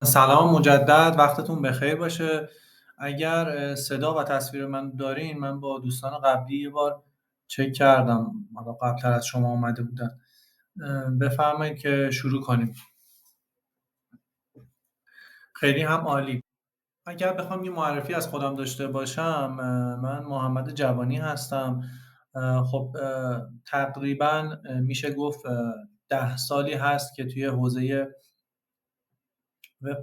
سلام مجدد، وقتتون بخیر باشه. اگر صدا و تصویر من دارین، من با دوستان قبلی یه بار چک کردم، حالا قبل‌تر از شما اومده بودن. بفرمایید که شروع کنیم. خیلی هم عالی. اگر بخوام یه معرفی از خودم داشته باشم، من محمد جوانی هستم. خب تقریبا میشه گفت 10 سالی هست که توی حوزه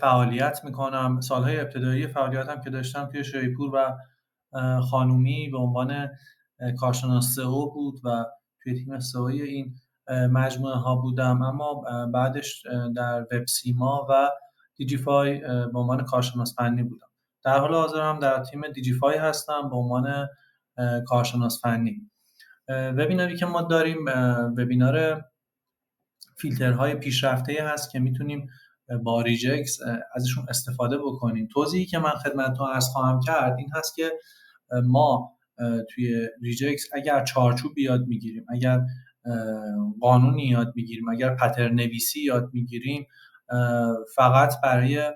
فعالیت میکنم. سالهای ابتدایی فعالیتم که داشتم توی شیپور و خانومی به عنوان کارشناس سئو بود و توی تیم سئوی این مجموعه ها بودم، اما بعدش در وب سیما و دیجیفای به عنوان کارشناس فنی بودم. در حال حاضر هم در تیم دیجیفای هستم به عنوان کارشناس فنی. وبیناری که ما داریم وبینار فیلترهای پیشرفته هست که میتونیم با ریجکس ازشون استفاده بکنیم. توضیحی که من خدمتتون عرض خواهم کرد این هست که ما توی ریجکس اگر چارچوب یاد میگیریم، اگر قانونی یاد میگیریم، اگر پترن نویسی یاد میگیریم، فقط برای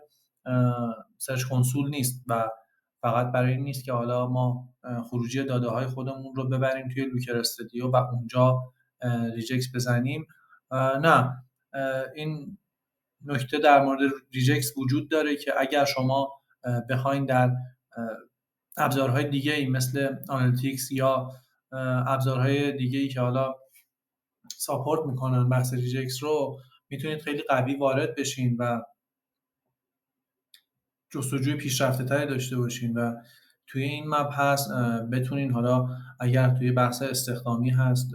سرچ کنسول نیست و فقط برای این نیست که حالا ما خروجی داده های خودمون رو ببریم توی لوکر استودیو و اونجا ریجکس بزنیم. نه، این نکته در مورد ریجکس وجود داره که اگر شما بخواین در ابزارهای دیگه ای مثل آنالیتیکس یا ابزارهای دیگه ای که حالا ساپورت میکنن بحث ریجکس رو، میتونید خیلی قوی وارد بشین و جستجوی پیشرفته تری داشته باشین و توی این مبحث بتونین حالا اگر توی بحث استخدامی هست،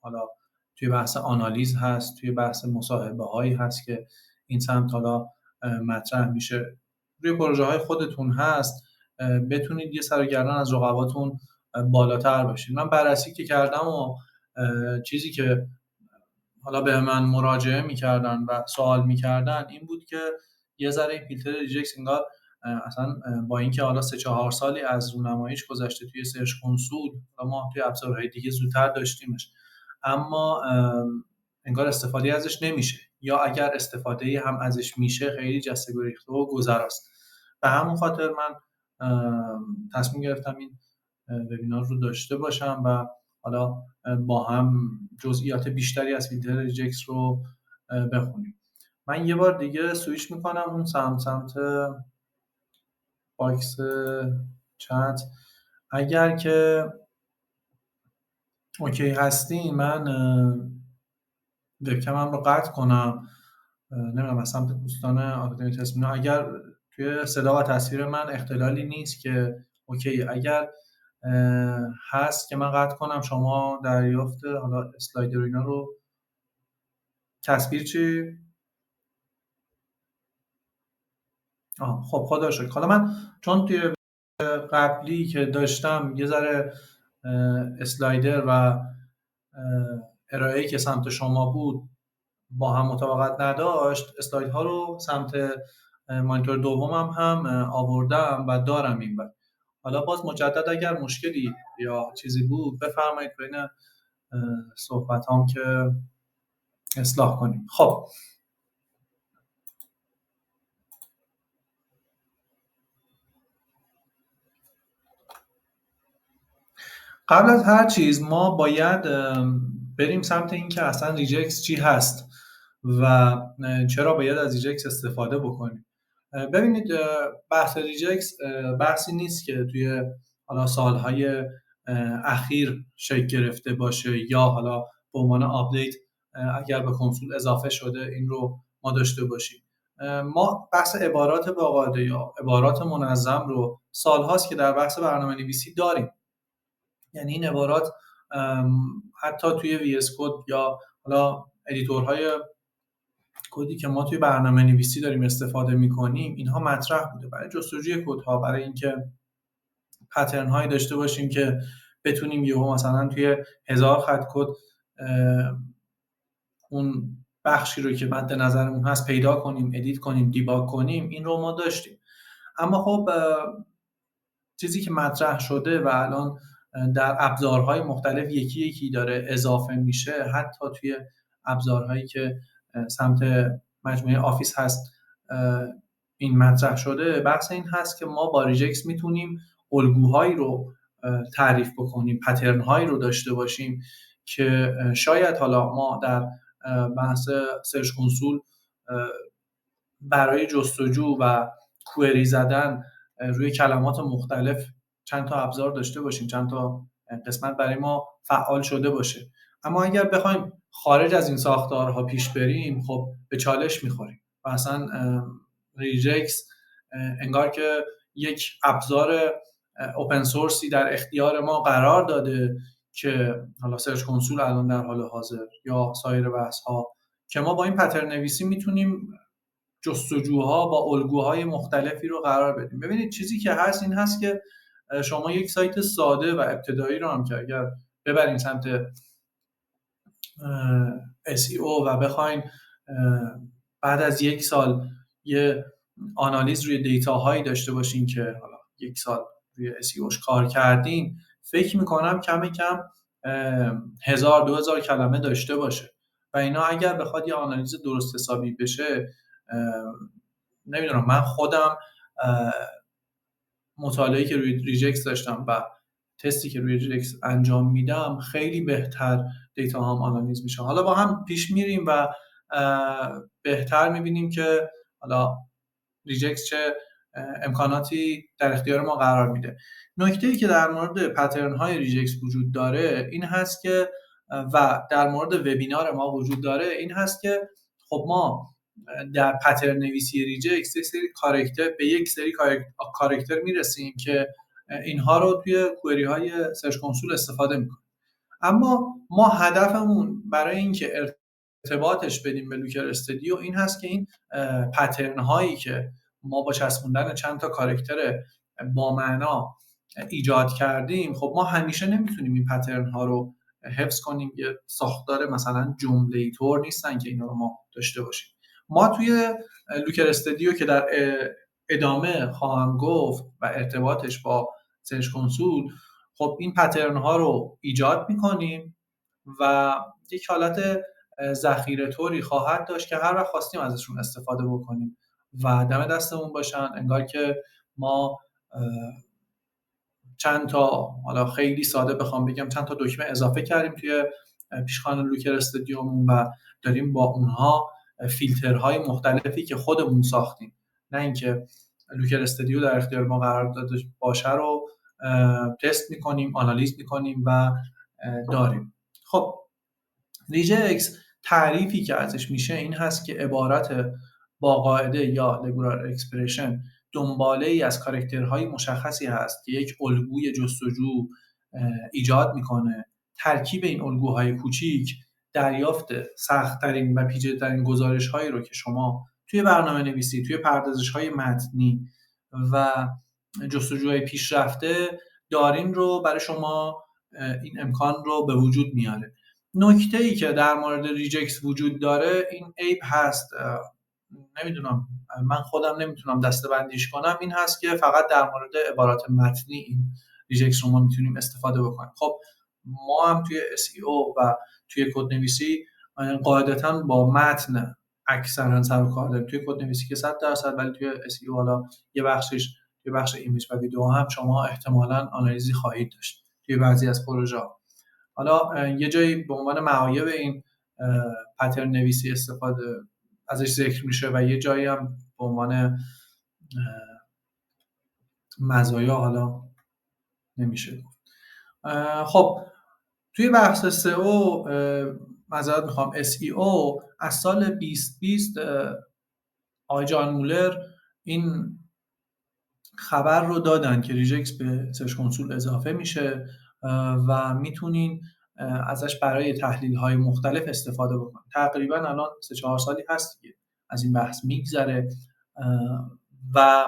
حالا توی بحث آنالیز هست، توی بحث مصاحبه هایی هست که این سمت حالا مطرح میشه، روی پروژه های خودتون هست، بتونید یه سر و گردن از رقباتون بالاتر باشید. من بررسی که کردم و چیزی که حالا به من مراجعه میکردن و سوال میکردن این بود که یه ذره این فیلتر ریجکس انگار اصلا با اینکه حالا 3-4 سالی از رونماییش گذشته توی سرچ کنسول و ما توی ابزارهای دیگه زودتر داشتیمش، اما انگار استفاده ازش نمیشه، یا اگر استفاده هم ازش میشه خیلی جسته گریخته و گذراست. به همون خاطر من تصمیم گرفتم این وبینار رو داشته باشم و حالا با هم جزئیات بیشتری از فیلتر ریجکس رو بخونیم. من یه بار دیگه سویچ میکنم اون سمت باکس چت. اگر که اوکی هستین من وبکمم رو قطع کنم. نمیدونم از سمت دوستان آکادمی تسمینا اگر توی صدا و تصویر من اختلالی نیست که اوکی، اگر هست که من قطع کنم شما دریافت حالا اسلایدر اینا رو. تصویر چی؟ خب خدا شکر. حالا من چون توی قبلی که داشتم یه ذره اسلایدر و ارائه‌ای که سمت شما بود با هم مطابقت نداشت، اسلاید ها رو سمت مانیتور دومم هم آوردم و دارم این بر. حالا باز مجدد اگر مشکلی یا چیزی بود بفرمایید بین صحبت هم که اصلاح کنیم. خب قبل از هر چیز ما باید بریم سمت این که اصلا ریجکس چی هست و چرا باید از ریجکس استفاده بکنیم. ببینید بحث ریجکس بحثی نیست که توی حالا سالهای اخیر شکل گرفته باشه یا حالا به عنوان آپدیت اگر به کنسول اضافه شده این رو ما داشته باشیم. ما بحث عبارات باقاعده یا عبارات منظم رو سالهاست که در بحث برنامه‌نویسی داریم. یعنی این عبارات حتی توی وی اس کد یا حالا ادیتورهای کدی که ما توی برنامه‌نویسی داریم استفاده می‌کنیم اینها مطرح بوده برای جستجوی کدها، برای اینکه پترن هایی داشته باشیم که بتونیم یهو مثلا توی 1000 خط کد اون بخشی رو که مد نظرمون هست پیدا کنیم، ادیت کنیم، دیباگ کنیم. این رو ما داشتیم، اما خب چیزی که مطرح شده و الان در ابزارهای مختلف یکی یکی داره اضافه میشه، حتی توی ابزارهایی که سمت مجموعه آفیس هست این مطرح شده، بحث این هست که ما با ریجکس میتونیم الگوهایی رو تعریف بکنیم، پترن هایی رو داشته باشیم که شاید حالا ما در بحث سرچ کنسول برای جستجو و کوئری زدن روی کلمات مختلف چند تا ابزار داشته باشیم، چند تا قسمت برای ما فعال شده باشه. اما اگر بخوایم خارج از این ساختارها پیش بریم، خب به چالش میخوریم و اصلا ریجکس انگار که یک ابزار اوپن سورسی در اختیار ما قرار داده که حالا سرچ کنسول الان در حال حاضر یا سایر بحث ها که ما با این پترن نویسی میتونیم جستجوها با الگوهای مختلفی رو قرار بدیم. ببینید چیزی که هست این هست که شما یک سایت ساده و ابتدایی رو هم که اگر ببرین سمت SEO و بخواین بعد از یک سال یه آنالیز روی دیتاهایی داشته باشین که حالا یک سال روی SEOش کار کردین، فکر میکنم کم 1000-2000 کلمه داشته باشه و اینا اگر بخواد یه آنالیز درست حسابی بشه، نمیدونم، من خودم مطالعه‌ای که روی ریجکس داشتم و تستی که روی ریجکس انجام میدم خیلی بهتر دیتا هم آنالیز میشه. حالا با هم پیش میریم و بهتر میبینیم که حالا ریجکس چه امکاناتی در اختیار ما قرار میده. نکته‌ای که در مورد پترن های ریجکس وجود داره این هست که و در مورد وبینار ما وجود داره این هست که خب ما در پترن نویسی ریجکس یک سری کاراکتر میرسیم که اینها رو توی کوئری های سرچ کنسول استفاده میکنیم. اما ما هدفمون برای اینکه ارتباطش بدیم به لوکر استودیو این هست که این پترن هایی که ما با چسبوندن چند تا کاراکتر با معنا ایجاد کردیم، خب ما همیشه نمیتونیم این پترن ها رو حفظ کنیم. یه ساختار مثلا جمله‌ای طور نیستن که اینا رو ما داشته باشیم. ما توی لوکر استودیو که در ادامه خواهم گفت و ارتباطش با سرچ کنسول، خب این پترن ها رو ایجاد میکنیم و یک حالت ذخیره طوری خواهد داشت که هر وقت خواستیم ازشون استفاده بکنیم و دم دستمون باشن. انگار که ما چند تا، حالا خیلی ساده بخوام بگم، چند تا دکمه اضافه کردیم توی پیشخوان لوکر استودیومون و داریم با اونها فیلترهای مختلفی که خودمون ساختیم، نه اینکه لوکر استودیو در اختیار ما قرار داده باشه، رو تست میکنیم، آنالیز میکنیم و داریم. خب ریجکس تعریفی که ازش میشه این هست که عبارت با قاعده یا لگورار اکسپرشن دنباله ای از کاراکترهای مشخصی هست که یک الگوی جستجو ایجاد میکنه. ترکیب این الگوهای کوچیک دریافت سخت‌ترین و پیچیده‌ترین گزارش‌هایی رو که شما توی برنامه نویسی، توی پردازش‌های متنی و جستجوهای پیشرفته دارین رو برای شما این امکان رو به وجود میاره. نکته‌ای که در مورد ریجکس وجود داره این عیب هست، نمیدونم، من خودم نمیتونم دسته‌بندیش کنم، این هست که فقط در مورد عبارات متنی این ریجکس رو ما میتونیم استفاده بکنیم. خب ما هم توی SEO و توی کدنویسی قاعدتاً با متن اکثرا سر و کار داریم. توی کدنویسی که 100%، ولی توی SEO حالا یه بخش ایمیج و ویدیو هم شما احتمالاً آنالیزی خواهید داشت توی بعضی از پروژه‌ها. حالا یه جایی به عنوان معایب این پترن نویسی استفاده ازش ذکر میشه و یه جایی هم به عنوان مزایا حالا نمیشه. خب توی بحث SEO، معذرت میخوام، SEO از سال 2020 آقای جان مولر این خبر رو دادن که ریجکس به سرچ کنسول اضافه میشه و میتونین ازش برای تحلیل‌های مختلف استفاده بکنین. تقریبا الان 3-4 سالی هست که از این بحث میگذره و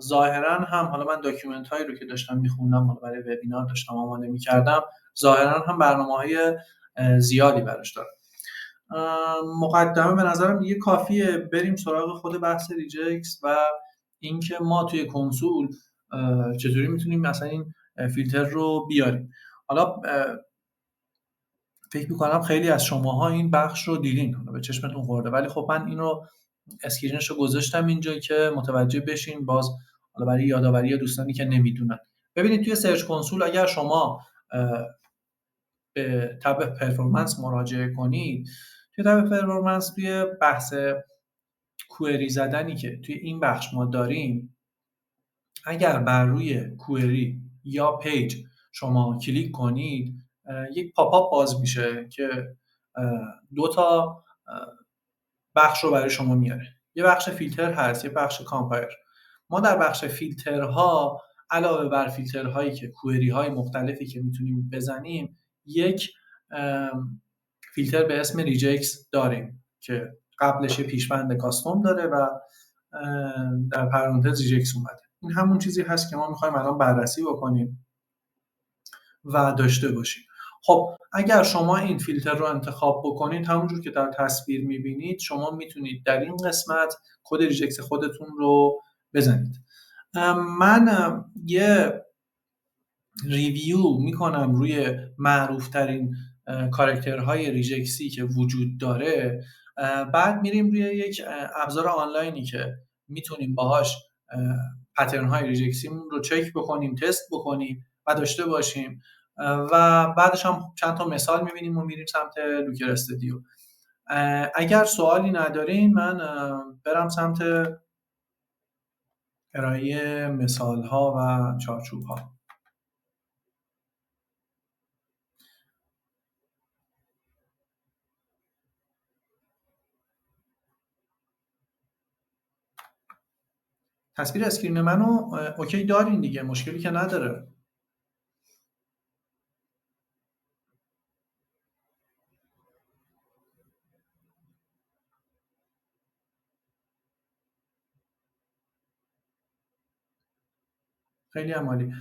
ظاهرا هم، حالا من داکیومنت هایی رو که داشتم میخوندم برای وبینار داشتم آماده میکردم، ظاهرا هم برنامه‌های زیادی براش داره. مقدمه به نظرم دیگه کافیه، بریم سراغ خود بحث ریجکس و اینکه ما توی کنسول چطوری میتونیم مثلا این فیلتر رو بیاریم. حالا فکر میکنم خیلی از شماها این بخش رو دیدین، به چشمتون خورده، ولی خب من این رو اسکرینش رو گذاشتم اینجا که متوجه بشین، باز حالا برای یادآوری دوستانی که نمیدونن. ببینید توی سرچ کنسول اگر شما به تب پرفورمنس مراجعه کنید، توی تب پرفورمنس توی بحث کوئری زدنی که توی این بخش ما داریم، اگر بر روی کوئری یا پیج شما کلیک کنید، یک پاپ آپ باز میشه که دو تا بخش رو برای شما میاره. یه بخش فیلتر هست، یه بخش کامپایر. ما در بخش فیلترها علاوه بر فیلترهایی که کوئری های مختلفی که میتونیم بزنیم، یک فیلتر به اسم ریجکس داریم که قبلش پیشبند کاستوم داره و در پرانتز ریجکس اومده. این همون چیزی هست که ما میخوایم الان بررسی بکنیم و داشته باشیم. خب اگر شما این فیلتر رو انتخاب بکنید، همونجور که در تصویر میبینید، شما میتونید در این قسمت کد ریجکس خودتون رو بزنید. من یه ریویو میکنم روی معروفترین کاراکترهای ریجکسی که وجود داره، بعد میریم روی یک ابزار آنلاینی که میتونیم باهاش پترن های ریجکسیمون رو چک بکنیم، تست بکنیم و داشته باشیم و بعدش هم چند تا مثال میبینیم و میریم سمت لوکر استودیو. اگر سوالی ندارین من برم سمت ارائه مثال ها و چارچوب ها. تصویر اسکرین منو اوکی دارین دیگه، مشکلی که نداره. خیلی عالی.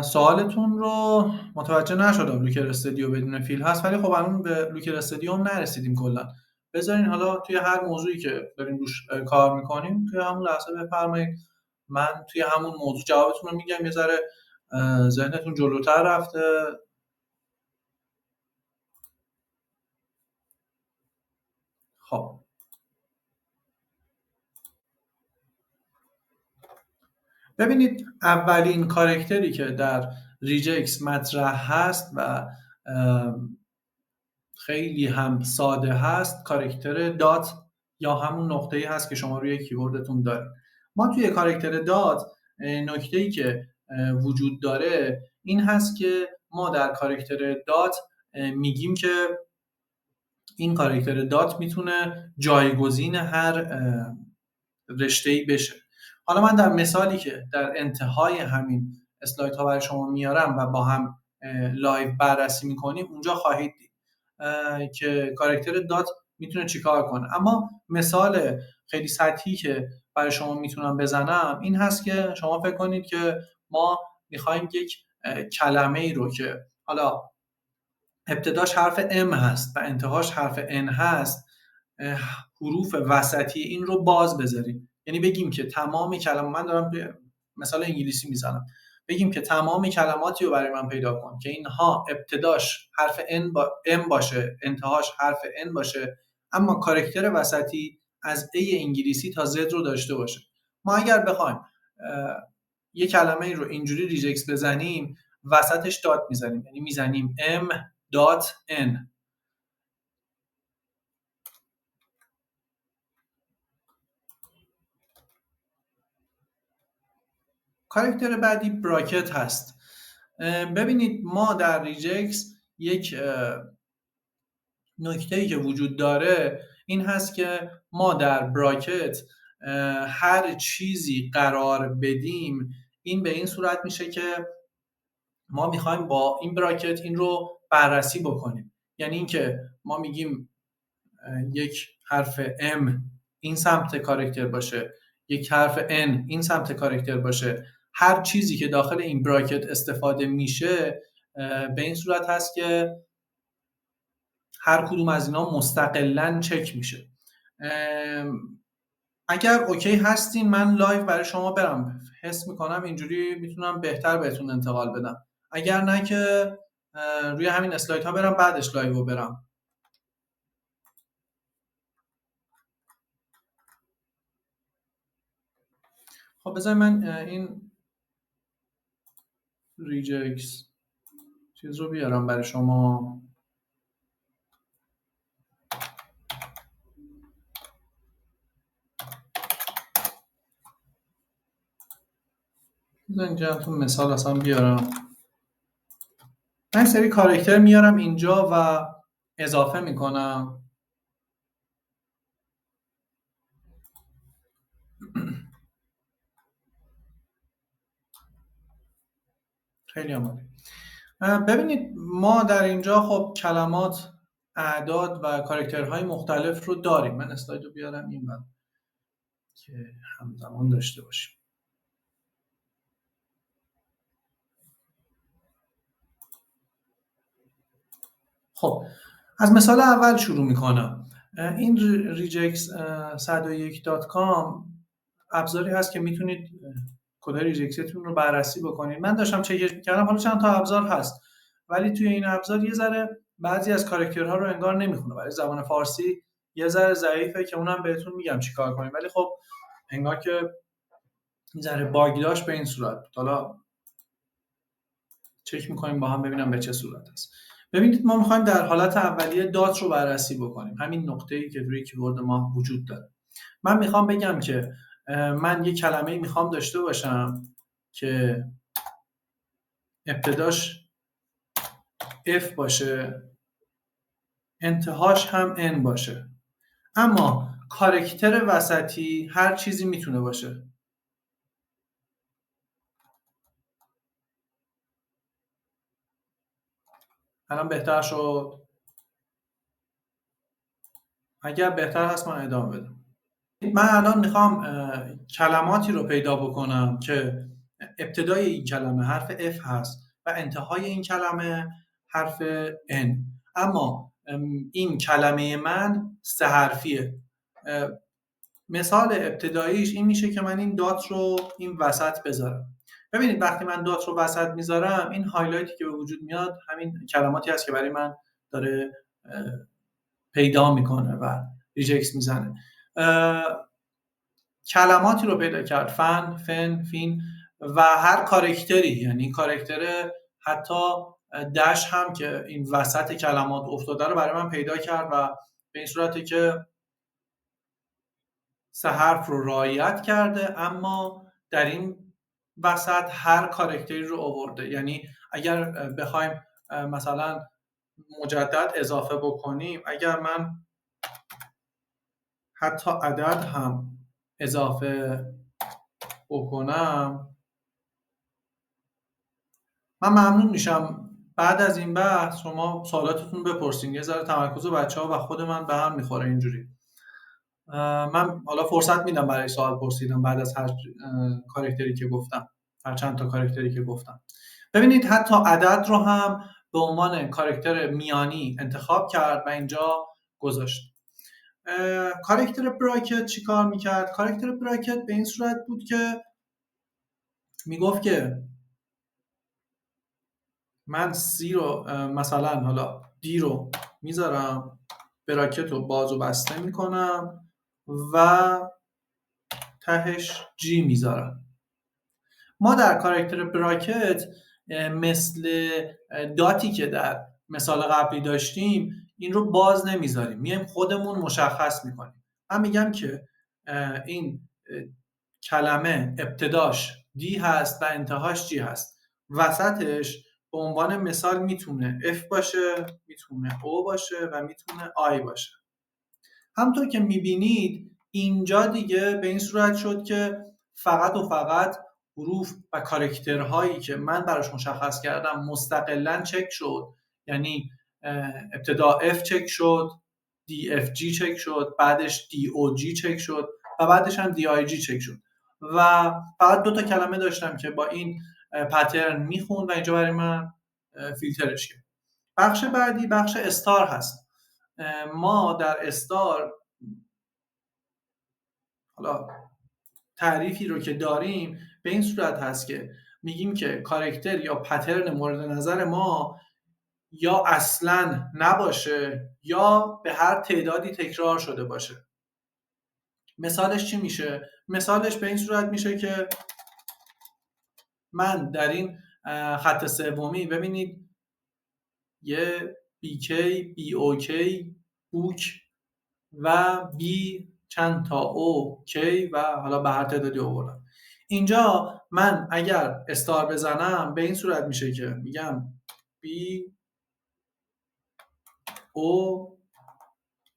سوالتون رو متوجه نشدم. لوکر استودیو بدون فیل هست، ولی خب الان به لوکر استودیو هم نرسیدیم کلا. بذارین حالا توی هر موضوعی که داریم روش کار میکنیم توی همون لحظه بفرمایید، من توی همون موضوع جوابتون رو میگم. یه ذره ذهنتون جلوتر رفته. خب ببینید، اولین کاراکتری که در ریجکس مطرح هست و خیلی هم ساده هست، کاراکتر دات یا همون نقطه‌ای هست که شما روی کیبوردتون دارید. ما توی کاراکتر دات نکته‌ای که وجود داره این هست که ما در کاراکتر دات میگیم که این کاراکتر دات میتونه جایگزین هر رشته‌ای بشه. حالا من در مثالی که در انتهای همین اسلایدها برای شما میارم و با هم لایو بررسی میکنیم، اونجا خواهید دید که کاراکتر دات میتونه چیکار کنه. اما مثال خیلی سطحی که برای شما میتونم بزنم این هست که شما فکر کنید که ما میخوایم یک کلمه ای رو که حالا ابتداش حرف M هست و انتهاش حرف N هست، حروف وسطی این رو باز بذاریم. یعنی بگیم که تمام کلمات، من دارم مثال انگلیسی میزنم، بگیم که تمام کلماتی رو برای من پیدا کن که اینها ابتداش حرف M باشه، انتهاش حرف N باشه، اما کاراکتر وسطی از A انگلیسی تا Z رو داشته باشه. ما اگر بخوایم یه کلمه رو اینجوری ریجکس بزنیم، وسطش دات میزنیم، یعنی میزنیم M دات N. کاراکتر بعدی براکت هست. ببینید ما در ریجکس یک نکته‌ای که وجود داره این هست که ما در براکت هر چیزی قرار بدیم، این به این صورت میشه که ما میخوایم با این براکت این رو بررسی بکنیم. یعنی اینکه ما میگیم یک حرف M این سمت کاراکتر باشه، یک حرف N این سمت کاراکتر باشه، هر چیزی که داخل این براکت استفاده میشه به این صورت هست که هر کدوم از اینا مستقلاً چک میشه. اگر اوکی هستین من لایو برای شما برم، حس میکنم اینجوری میتونم بهتر بهتون انتقال بدم. اگر نه که روی همین اسلاید ها برم بعدش لایو رو برم. خب بذار من این ریجکس چیز رو بیارم برای شما. بذار اینجا تو مثال اصلا بیارم. من سری کاراکتر میارم اینجا و اضافه میکنم. خیلی عالی. ببینید ما در اینجا خب کلمات، اعداد و کاراکترهای مختلف رو داریم. من اسلاید رو بیارم این بر که همزمان داشته باشیم. خب از مثال اول شروع میکنم. این regex101.com ابزاری هست که میتونید کد ریجکستون رو بررسی بکنید. من داشتم چکش میکردم، حالا چند تا ابزار هست ولی توی این ابزار یه ذره بعضی از کاراکترها رو انگار نمیخونه. برای زبان فارسی یه ذره ضعیفه که اونم بهتون میگم چیکار کنیم، ولی خب انگار که یه ذره باگ داشت به این صورت. حالا چک میکنیم با هم ببینم به چه صورت است. ببینید ما میخوایم در حالت اولیه دات رو بررسی بکنیم، همین نقطه‌ای که روی کیورد ما وجود داره. من میخوام بگم که من یه کلمه میخوام داشته باشم که ابتداش F باشه، انتهاش هم N باشه، اما کاراکتر وسطی هر چیزی میتونه باشه. الان بهتر شد؟ اگر بهتر هست من ادامه بدم. من الان میخوام کلماتی رو پیدا بکنم که ابتدای این کلمه حرف F هست و انتهای این کلمه حرف N، اما این کلمه من 3 حرفیه. مثال ابتداییش این میشه که من این دات رو این وسط بذارم. ببینید وقتی من دات رو وسط میذارم این هایلایتی که به وجود میاد همین کلماتی هست که برای من داره پیدا میکنه و ریجکس میزنه. کلماتی رو پیدا کرد، فن، فن، فین و هر کاراکتری، یعنی کاراکتر حتی دش هم که این وسط کلمات افتاده رو برای من پیدا کرد و به این صورته که 3 حرف رو رعایت کرده، اما در این وسط هر کاراکتری رو آورده. یعنی اگر بخوایم مثلا مجدد اضافه بکنیم، اگر من حتی عدد هم اضافه بکنم، من ممنون میشم بعد از این بحث شما سوالاتتون بپرسین. یه ذره تمرکز بچه‌ها و خود من به هم میخوره اینجوری. من حالا فرصت میدم برای سوال پرسیدن بعد از هر کاراکتری که گفتم، هر چند تا کاراکتری که گفتم. ببینید حتی عدد رو هم به عنوان کاراکتر میانی انتخاب کرد و اینجا گذاشت. کاراکتر براکت چی کار میکرد؟ کاراکتر براکت به این صورت بود که میگفت که من سی رو مثلا حالا دی رو میذارم، براکت رو باز و بسته میکنم و تهش جی میذارم. ما در کاراکتر براکت مثل داتی که در مثال قبلی داشتیم این رو باز نمیذاریم، میایم خودمون مشخص میکنیم. من میگم که این کلمه ابتداش دی هست و انتهاش جی هست، وسطش به عنوان مثال میتونه F باشه، میتونه O باشه و میتونه I باشه. همطور که میبینید اینجا دیگه به این صورت شد که فقط و فقط حروف و کاراکترهایی که من براش مشخص کردم مستقلاً چک شد. یعنی ابتدا F چک شد، DFG چک شد، بعدش DOG چک شد و بعدش هم DIG چک شد و فقط 2 تا کلمه داشتم که با این پترن میخوند و اینجا برای من فیلترش کرد. بخش بعدی بخش استار هست. ما در استار حالا تعریفی رو که داریم به این صورت هست که میگیم که کاراکتر یا پترن مورد نظر ما یا اصلاً نباشه یا به هر تعدادی تکرار شده باشه. مثالش چی میشه؟ مثالش به این صورت میشه که من در این خط سومی ببینید یه BK BOK بوک و بی چند تا کی و حالا به هر تعدادی آوردم. اینجا من اگر استار بزنم به این صورت میشه که میگم بی او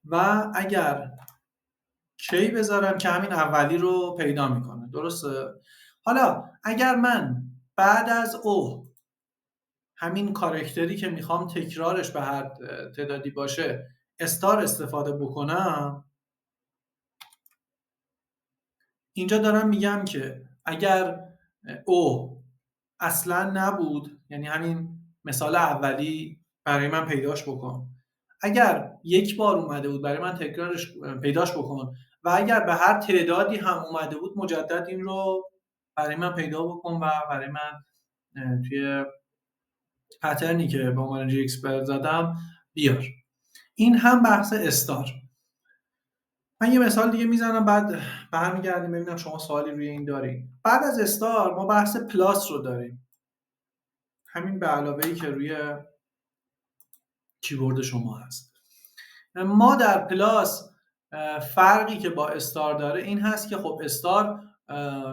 و اگر کی بذارم که همین اولی رو پیدا میکنه. درسته؟ حالا اگر من بعد از او همین کاراکتری که میخوام تکرارش به هر تعدادی باشه استار استفاده بکنم، اینجا دارم میگم که اگر او اصلا نبود، یعنی همین مثال اولی برای من پیداش بکن، اگر یک بار اومده بود برای من تکرارش پیداش بکن و اگر به هر تعدادی هم اومده بود مجدد این رو برای من پیدا بکن و برای من توی پترنی که به عنوان جی اکسپرت زدم بیار. این هم بحث استار. من یه مثال دیگه میزنم بعد برمیگردیم ببینم شما سوالی روی این دارین. بعد از استار ما بحث پلاس رو داریم، همین به علاوه‌ای که روی کیبورد شما هست. ما در پلاس فرقی که با استار داره این هست که خب استار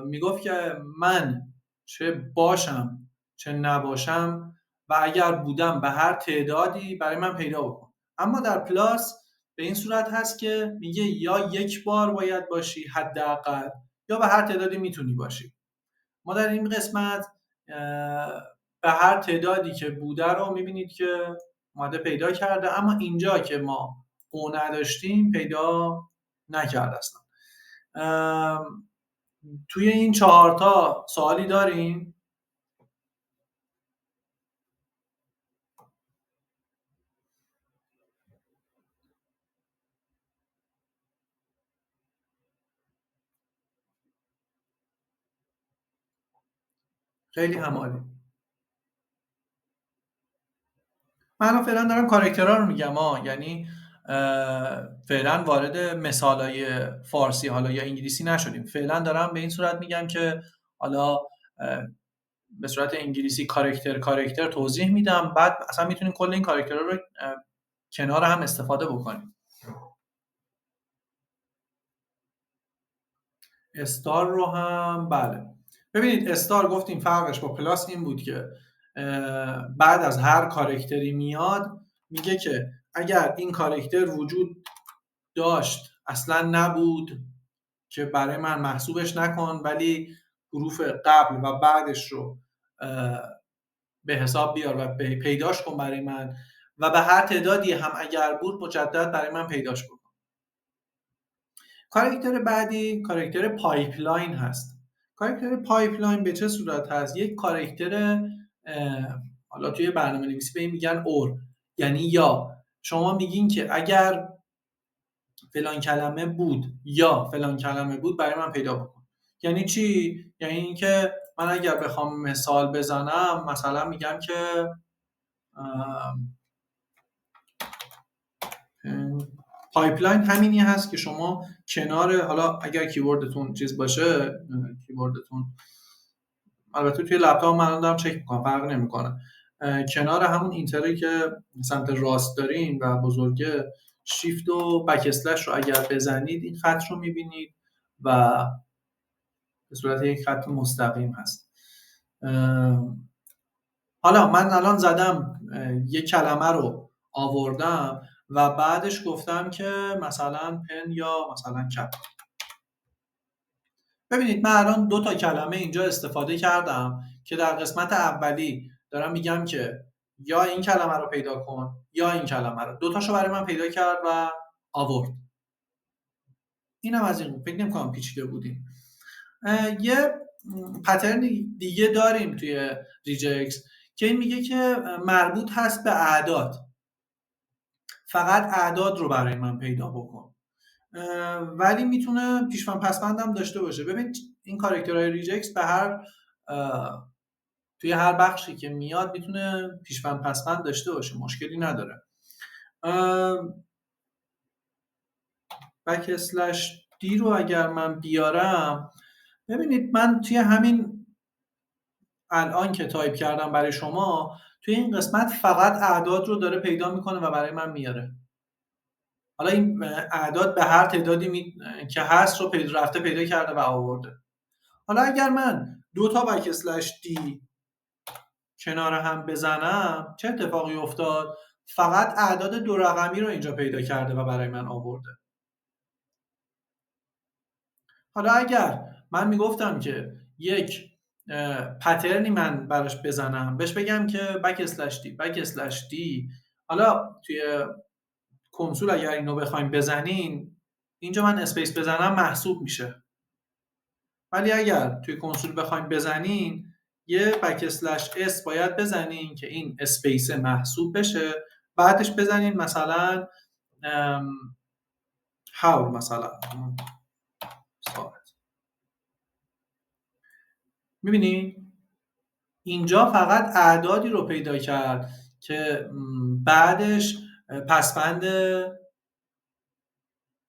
میگفت که من چه باشم چه نباشم و اگر بودم به هر تعدادی برای من پیدا بکن. اما در پلاس به این صورت هست که میگه یا یک بار باید باشی حداقل یا به هر تعدادی میتونی باشی. ما در این قسمت به هر تعدادی که بوده رو میبینید که اومده پیدا کرده، اما اینجا که ما او نداشتیم پیدا نکرده اصلا. توی این 4 تا سوالی داریم؟ خیلی همالی. من فعلا دارم کاراکترها رو میگم یعنی فعلا وارد مثالای فارسی حالا یا انگلیسی نشدیم. فعلا دارم به این صورت میگم که حالا به صورت انگلیسی کاراکتر توضیح میدم، بعد اصلا میتونیم کل این کاراکترها رو کنار هم استفاده بکنیم. استار رو هم بله. ببینید استار گفتیم فرقش با پلاس این بود که بعد از هر کاراکتری میاد میگه که اگر این کاراکتر وجود داشت اصلا نبود که برای من محسوبش نکن، ولی حروف قبل و بعدش رو به حساب بیار و پیداش کن برای من و به هر تعدادی هم اگر بود مجدد برای من پیداش بکن. کاراکتر بعدی کاراکتر پایپلاین هست. کاراکتر پایپلاین به چه صورت هست؟ یک کاراکتر حالا توی برنامه نویسی به این میگن اور، یعنی یا شما میگین که اگر فلان کلمه بود یا فلان کلمه بود برای من پیدا بکن. یعنی چی؟ یعنی اینکه من اگر بخوام مثال بزنم مثلا میگم که پایپلاین همینی هست که شما کنار، حالا اگر کیبوردتون چیز باشه، کیبوردتون البته توی لپتاپ من دارم چک میکنم فرق نمیکنه، کنار همون اینتری که سمت راست دارین و بزرگه شیفت و بک اسلش رو اگر بزنید این خط رو میبینید و به صورت یک خط مستقیم هست. حالا من الان زدم یک کلمه رو آوردم و بعدش گفتم که مثلا پن یا مثلا کپ. ببینید من الان 2 تا کلمه اینجا استفاده کردم که در قسمت اولی دارم میگم که یا این کلمه رو پیدا کن یا این کلمه رو. 2 تاشو برای من پیدا کرد و آورد. اینم از این فکر نمی‌کنم پیچیده بودیم. یه پترن دیگه داریم توی ریجکس که این میگه که مربوط هست به اعداد، فقط اعداد رو برای من پیدا بکن، ولی میتونه پیشوند پسوند هم داشته باشه. ببین این کاراکترهای ریجکس به هر توی هر بخشی که میاد میتونه پیشوند پسوند داشته باشه، مشکلی نداره. بک اسلش دی رو اگر من بیارم، ببینید من توی همین الان که تایپ کردم برای شما، توی این قسمت فقط اعداد رو داره پیدا میکنه و برای من میاره. حالا این اعداد به هر تعدادی که هست رو رفته پیدا کرده و آورده. حالا اگر من دو تا بک اسلش دی کنار هم بزنم چه اتفاقی افتاد؟ فقط اعداد دو رقمی رو اینجا پیدا کرده و برای من آورده. حالا اگر من میگفتم که یک پترنی من براش بزنم، بهش بگم که بک اسلش دی بک اسلش دی، حالا توی کنسول اگر اینو بخوایم بزنین، اینجا من اسپیس بزنم محسوب میشه، ولی اگر توی کنسول بخوایم بزنین یه بک اسلش اس باید بزنین که این اسپیس محسوب بشه، بعدش بزنین مثلا هاور مثلا ساعت. میبینین اینجا فقط اعدادی رو پیدا کرد که بعدش پسبند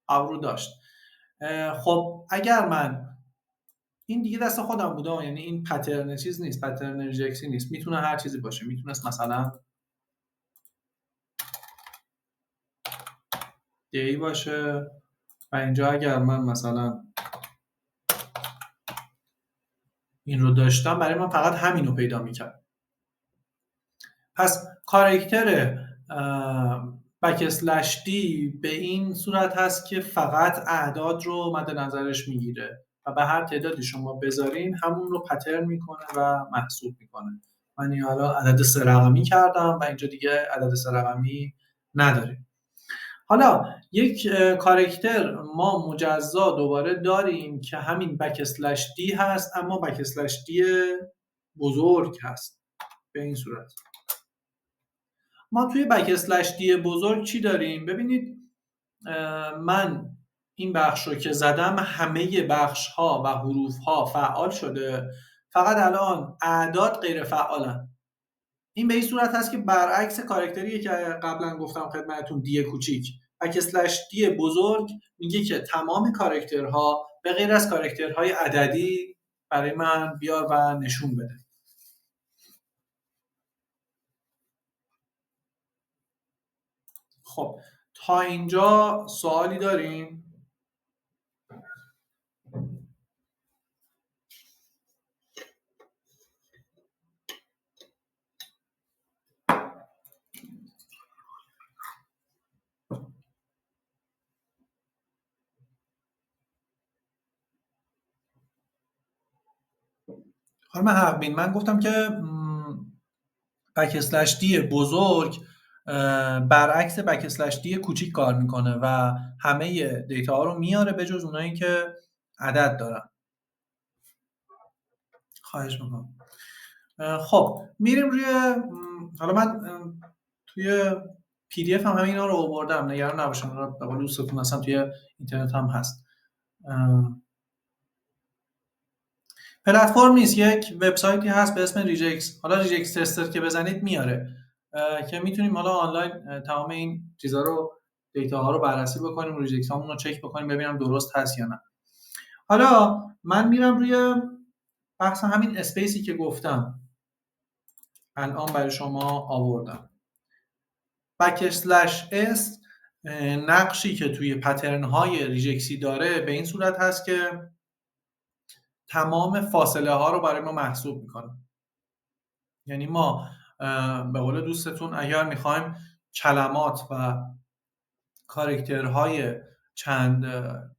هاور رو داشت. خب اگر من این دیگه دست خودم بوده، یعنی این پترن چیز نیست، پترن ریجکسی نیست، میتونه هر چیزی باشه، میتونست مثلا دی باشه و اینجا اگر من مثلا این رو داشتم برای من فقط همین رو پیدا میکرد. پس کاراکتر بک اسلش دی به این صورت هست که فقط اعداد رو مد نظرش میگیره و به هر تعدادی شما بذارین همون رو پترن میکنه و محسوب میکنه. من حالا عدد 3 رقمی کردم و اینجا دیگه عدد 3 رقمی نداریم. حالا یک کاراکتر ما مجزا دوباره داریم که همین بک اسلش دی هست، اما بک اسلش دی بزرگ هست. به این صورت ما توی بک اسلش دی بزرگ چی داریم؟ ببینید من این بخش رو که زدم همه بخش ها و حروف ها فعال شده، فقط الان اعداد غیر فعالن. این به این صورت هست که برعکس کاراکتریه که قبلا گفتم خدمتتون دی کوچیک، بک اسلش دی بزرگ میگه که تمام کاراکترها به غیر از کاراکترهای عددی برای من بیار و نشون بده. خب تا اینجا سوالی داریم؟ خانم حقبین، من گفتم که بک اسلش دی بزرگ برعکس بک اسلش دی کوچیک کار میکنه و همه دیتا ها رو میاره به جز اونایی که عدد دارن. خواهش میکنم. خب میریم روی حالا من توی پی دی اف هم اینا رو آوردم، نگران نباشید، به قول دوستتون اصلا توی اینترنت هم هست. پلتفرم نیست، یک وبسایتی هست به اسم ریجکس. حالا ریجکس تستر که بزنید میاره که میتونیم حالا آنلاین تمام این چیزا رو، دیتا ها رو بررسی بکنیم، ریجکس هامون رو چک بکنیم ببینم درست هست یا نه. حالا من میرم روی بحث همین اسپیسی که گفتم الان برای شما آوردم. بک اسلش اس نقشی که توی پترن های ریجکسی داره به این صورت هست که تمام فاصله ها رو برای ما محسوب میکنه. یعنی ما به قول دوستتون اگر میخوایم کلمات و کاراکترهای چند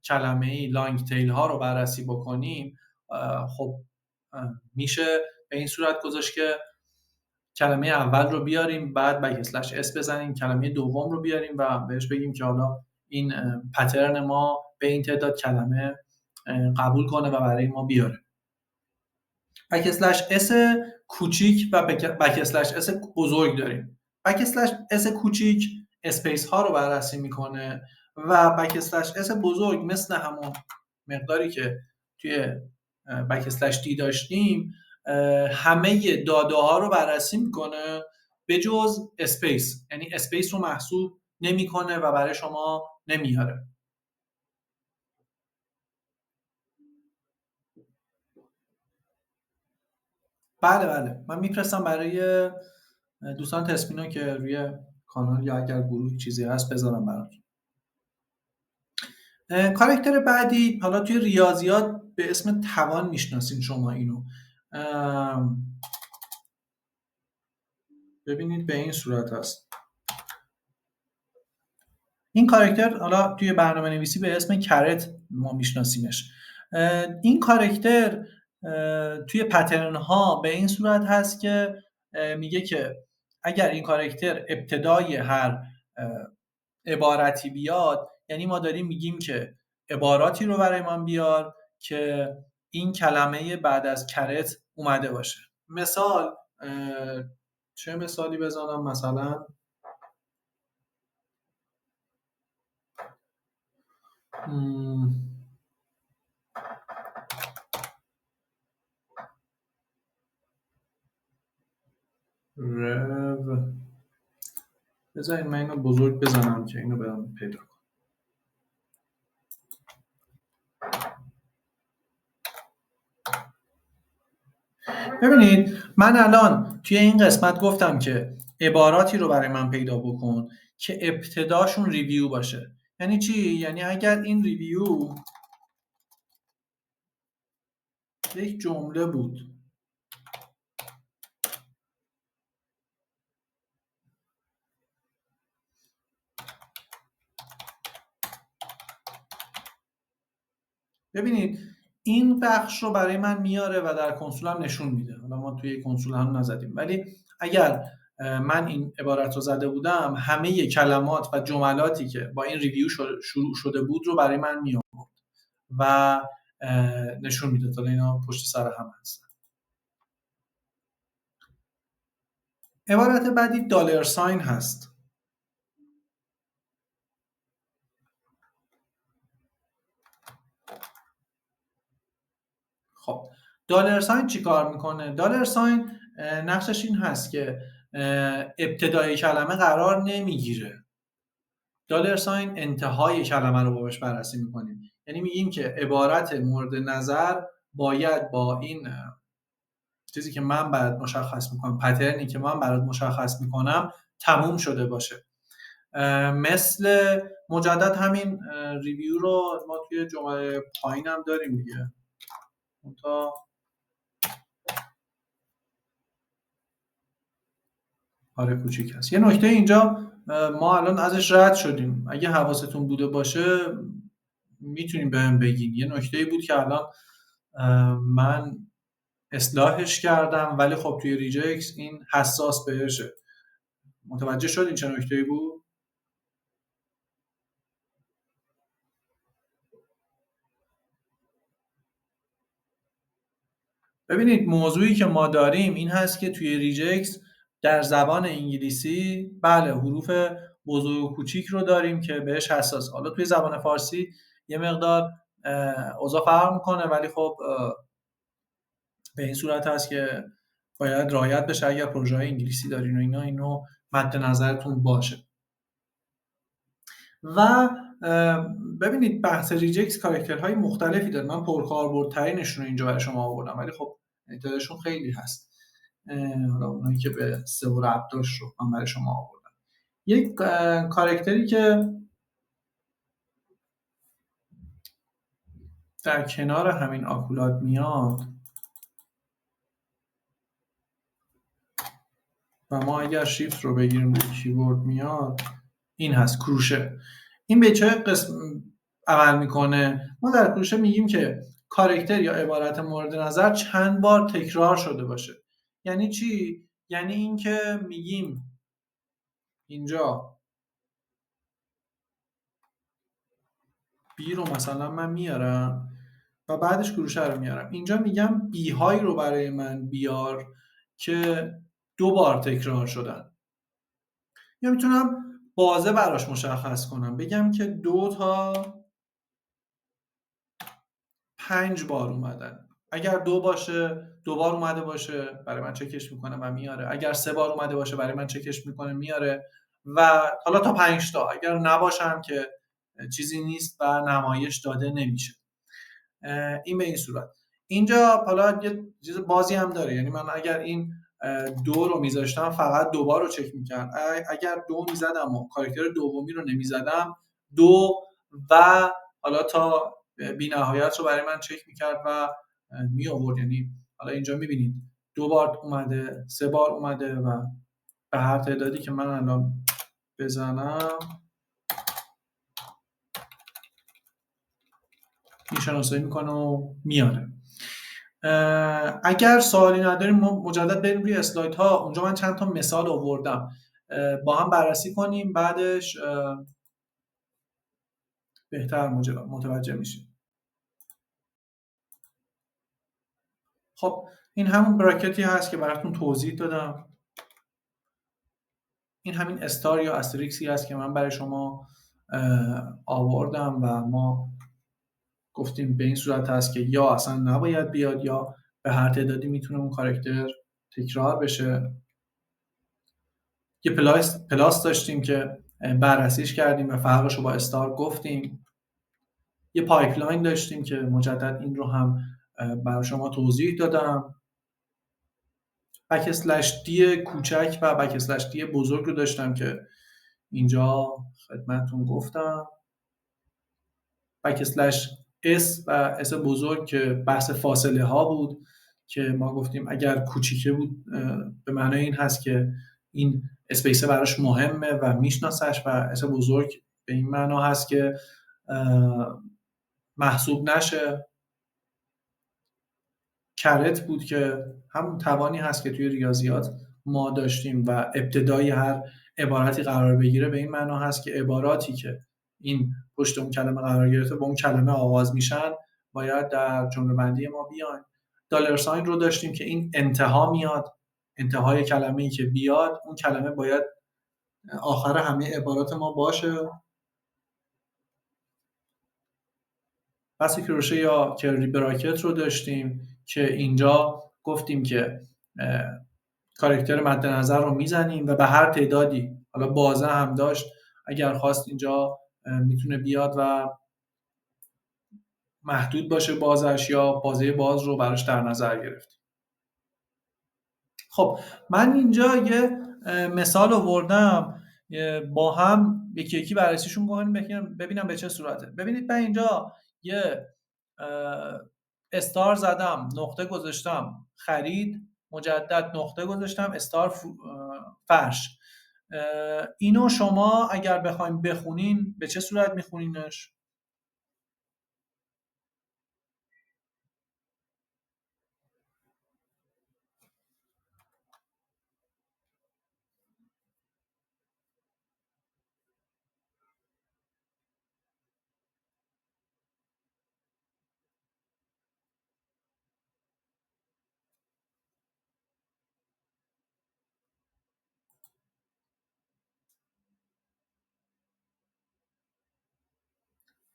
کلمه‌ای لانگ تیل ها رو بررسی بکنیم، خب میشه به این صورت گذاشت که کلمه اول رو بیاریم، بعد بک اسلش اس بزنیم، کلمه دوم رو بیاریم و بهش بگیم که حالا این پترن ما به این تعداد کلمه قبول کنه و برای ما بیاره. بک اسلش اس کوچیک و بک اسلش اس بزرگ داریم. بک اسلش اس کوچیک اسپیس ها رو بررسی میکنه و بک اسلش اس بزرگ مثل همون مقداری که توی بک اسلش دی داشتیم همه داده ها رو بررسی میکنه به جز اسپیس، یعنی اسپیس رو محسوب نمیکنه و برای شما نمیاره. بله بله، من میفرستم برای دوستان تسپینا که روی کانال یا اگر گروه چیزی هست بذارم براتون. کاراکتر بعدی حالا توی ریاضیات به اسم توان میشناسین شما اینو. ببینید به این صورت هست. این کاراکتر حالا توی برنامه نویسی به اسم کرت ما میشناسیمش. این کاراکتر توی پترن ها به این صورت هست که میگه که اگر این کاراکتر ابتدای هر عبارتی بیاد، یعنی ما داریم میگیم که عباراتی رو برای من بیار که این کلمه بعد از کرت اومده باشه. مثال چه مثالی بزنم؟ مثلا رو بذارین من اینو بزرگ بزنم که اینو برام پیدا کنم. ببینید من الان توی این قسمت گفتم که عباراتی رو برای من پیدا بکن که ابتداشون ریویو باشه. یعنی چی؟ یعنی اگر این ریویو یک جمله بود ببینید این بخش رو برای من میاره و در کنسول هم نشون میده. حالا ما توی کنسول هم نزدیم، ولی اگر من این عبارت رو زده بودم همه کلمات و جملاتی که با این ریویو شروع شده بود رو برای من می آورد و نشون میده. تا اینا پشت سر هم هستن. عبارت بعدی دلار ساین هست. خب دلار ساین چی کار میکنه؟ دلار ساین نقشش این هست که ابتدای کلمه قرار نمیگیره. دلار ساین انتهای کلمه رو بهش بررسی میکنیم. یعنی میگیم که عبارت مورد نظر باید با این چیزی که من برات مشخص میکنم، پترنی که من برات مشخص میکنم تموم شده باشه. مثل مجدد همین ریویو رو ما توی جمله پایین هم داریم دیگه. تا آره کوچیک هست. یه نکته اینجا ما الان ازش رد شدیم، اگه حواستون بوده باشه میتونیم بهم بگین. یه نکته بود که الان من اصلاحش کردم، ولی خب توی ریجکس این حساس بهشه. متوجه شدین چه نکته‌ای بود؟ ببینید موضوعی که ما داریم این هست که توی ریجکس در زبان انگلیسی بله حروف بزرگ و کوچیک رو داریم که بهش حساس. حالا توی زبان فارسی یه مقدار اوضاع فرق میکنه، ولی خب به این صورت هست که باید رعایت بشه. اگر پروژه انگلیسی دارین و اینا اینو مد نظرتون باشه. و ببینید بحث ریجکس کاراکترهای مختلفی داره. من پرکاربردترینشون رو اینجا برای شما آوردم، ولی خب تعدادشون خیلی هست. حالا اونایی که به سه و ربط داشت رو من برای شما آوردم. یک کاراکتری که در کنار همین آکولات میاد و ما اگر شیفت رو بگیریم روی کیبورد میاد، این هست کروشه. این به چه قسم عمل میکنه؟ ما در کروشه میگیم که کاراکتر یا عبارت مورد نظر چند بار تکرار شده باشه. یعنی چی؟ یعنی اینکه میگیم اینجا بی رو مثلا من میارم و بعدش کروشه رو میارم. اینجا میگم بی های رو برای من بیار که 2 بار تکرار شدن. یا میتونم بازه براش مشخص کنم، بگم که 2 تا 5 بار اومدن. اگر 2 باشه 2 بار اومده باشه برای من چکش میکنه و میاره. اگر 3 بار اومده باشه برای من چکش میکنه میاره. و حالا تا 5 تا اگر نباشم که چیزی نیست و نمایش داده نمیشه. این به این صورت. اینجا حالا یه چیز بازی هم داره، یعنی من اگر این 2 رو میذاشتم فقط 2 بار رو چک میکرد، اگر 2 میزدم و کاراکتر دومی رو نمیزدم 2 و حالا تا بی نهایت رو برای من چک میکرد و می آورد. یعنی حالا اینجا میبینید 2 بار اومده، 3 بار اومده و به هر تعدادی که من الان بزنم این شناسایی میکنه و میاره. اگر سوالی نداریم ما مجدد بریم روی اسلاید ها. اونجا من چند تا مثال آوردم، با هم بررسی کنیم، بعدش بهتر متوجه میشیم. خب این همون براکتی هست که براتون توضیح دادم. این همین استار یا استریکسی هست که من برای شما آوردم و ما گفتیم به این صورت هست که یا اصلا نباید بیاد یا به هر تعدادی میتونه اون کاراکتر تکرار بشه. یه پلاس داشتیم که بررسیش کردیم و فرقش رو با استار گفتیم. یه پایپلاین داشتیم که مجدد این رو هم برای شما توضیح دادم. بک اسلش دی کوچک و بک اسلش دی بزرگ رو داشتم که اینجا خدمتتون گفتم. بک اسلش اس و اس بزرگ که بحث فاصله ها بود که ما گفتیم اگر کوچیکه بود به معنای این هست که این اسپیسه براش مهمه و میشناسش، و اس بزرگ به این معنا هست که محسوب نشه. کرت بود که همون توانی هست که توی ریاضیات ما داشتیم و ابتدای هر عبارتی قرار بگیره به این معنا هست که عباراتی که این پشت اون کلمه قرار گرفته با اون کلمه آغاز میشن باید در جمله بندی ما بیان. دلار ساین رو داشتیم که این انتها میاد، انتهای کلمه‌ای که بیاد اون کلمه باید آخر همه عبارات ما باشه. بس کروشه یا کرلی براکت رو داشتیم که اینجا گفتیم که کاراکتر مد نظر رو میزنیم و به هر تعدادی، حالا بازه هم داشت اگر خواست اینجا میتونه بیاد و محدود باشه بازش یا بازه باز رو براش در نظر گرفت. خب من اینجا یه مثال آوردم، با هم یکی یکی بررسیشون کنیم ببینم به چه صورته. ببینید من اینجا یه استار زدم، نقطه گذاشتم خرید، مجدد نقطه گذاشتم استار فرش. اینو شما اگر بخوایم بخونین به چه صورت میخونینش؟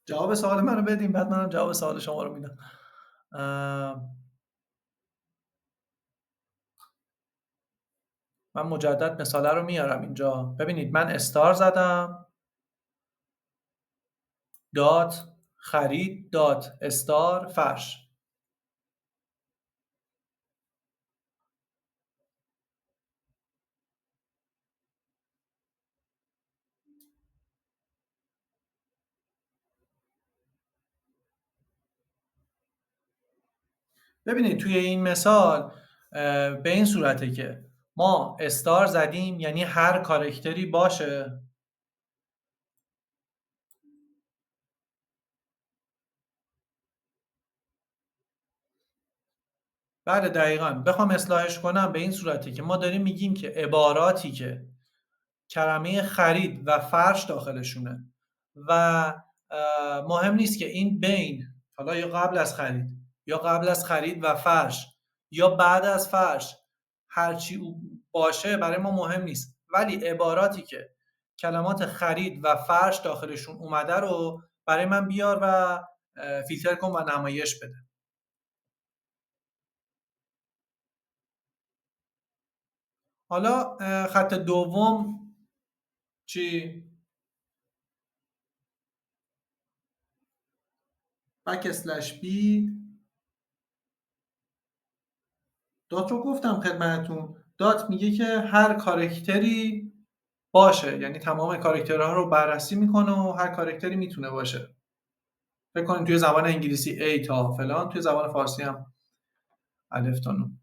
جواب سوال منو بدیم بعد منم جواب سوال شما رو میدم. من مجدد مثاله رو میارم اینجا. ببینید من استار زدم، دات خرید، دات استار فرش. ببینید توی این مثال به این صورته که ما استار زدیم یعنی هر کارکتری باشه. بله دقیقاً. بخوام اصلاحش کنم به این صورته که ما داریم میگیم که عباراتی که کلمه خرید و فرش داخلشونه و مهم نیست که این بین، حالا یا قبل از خرید یا قبل از خرید و فرش یا بعد از فرش، هرچی باشه برای ما مهم نیست، ولی عباراتی که کلمات خرید و فرش داخلشون اومده رو برای من بیار و فیلتر کن و نمایش بده. حالا خط دوم چی؟ بک اسلش بی دات رو گفتم خدمتتون. دات میگه که هر کاراکتری باشه، یعنی تمام کاراکترها رو بررسی میکنه و هر کاراکتری میتونه باشه. فکر کنید توی زبان انگلیسی A تا فلان، توی زبان فارسی هم الف تا نون.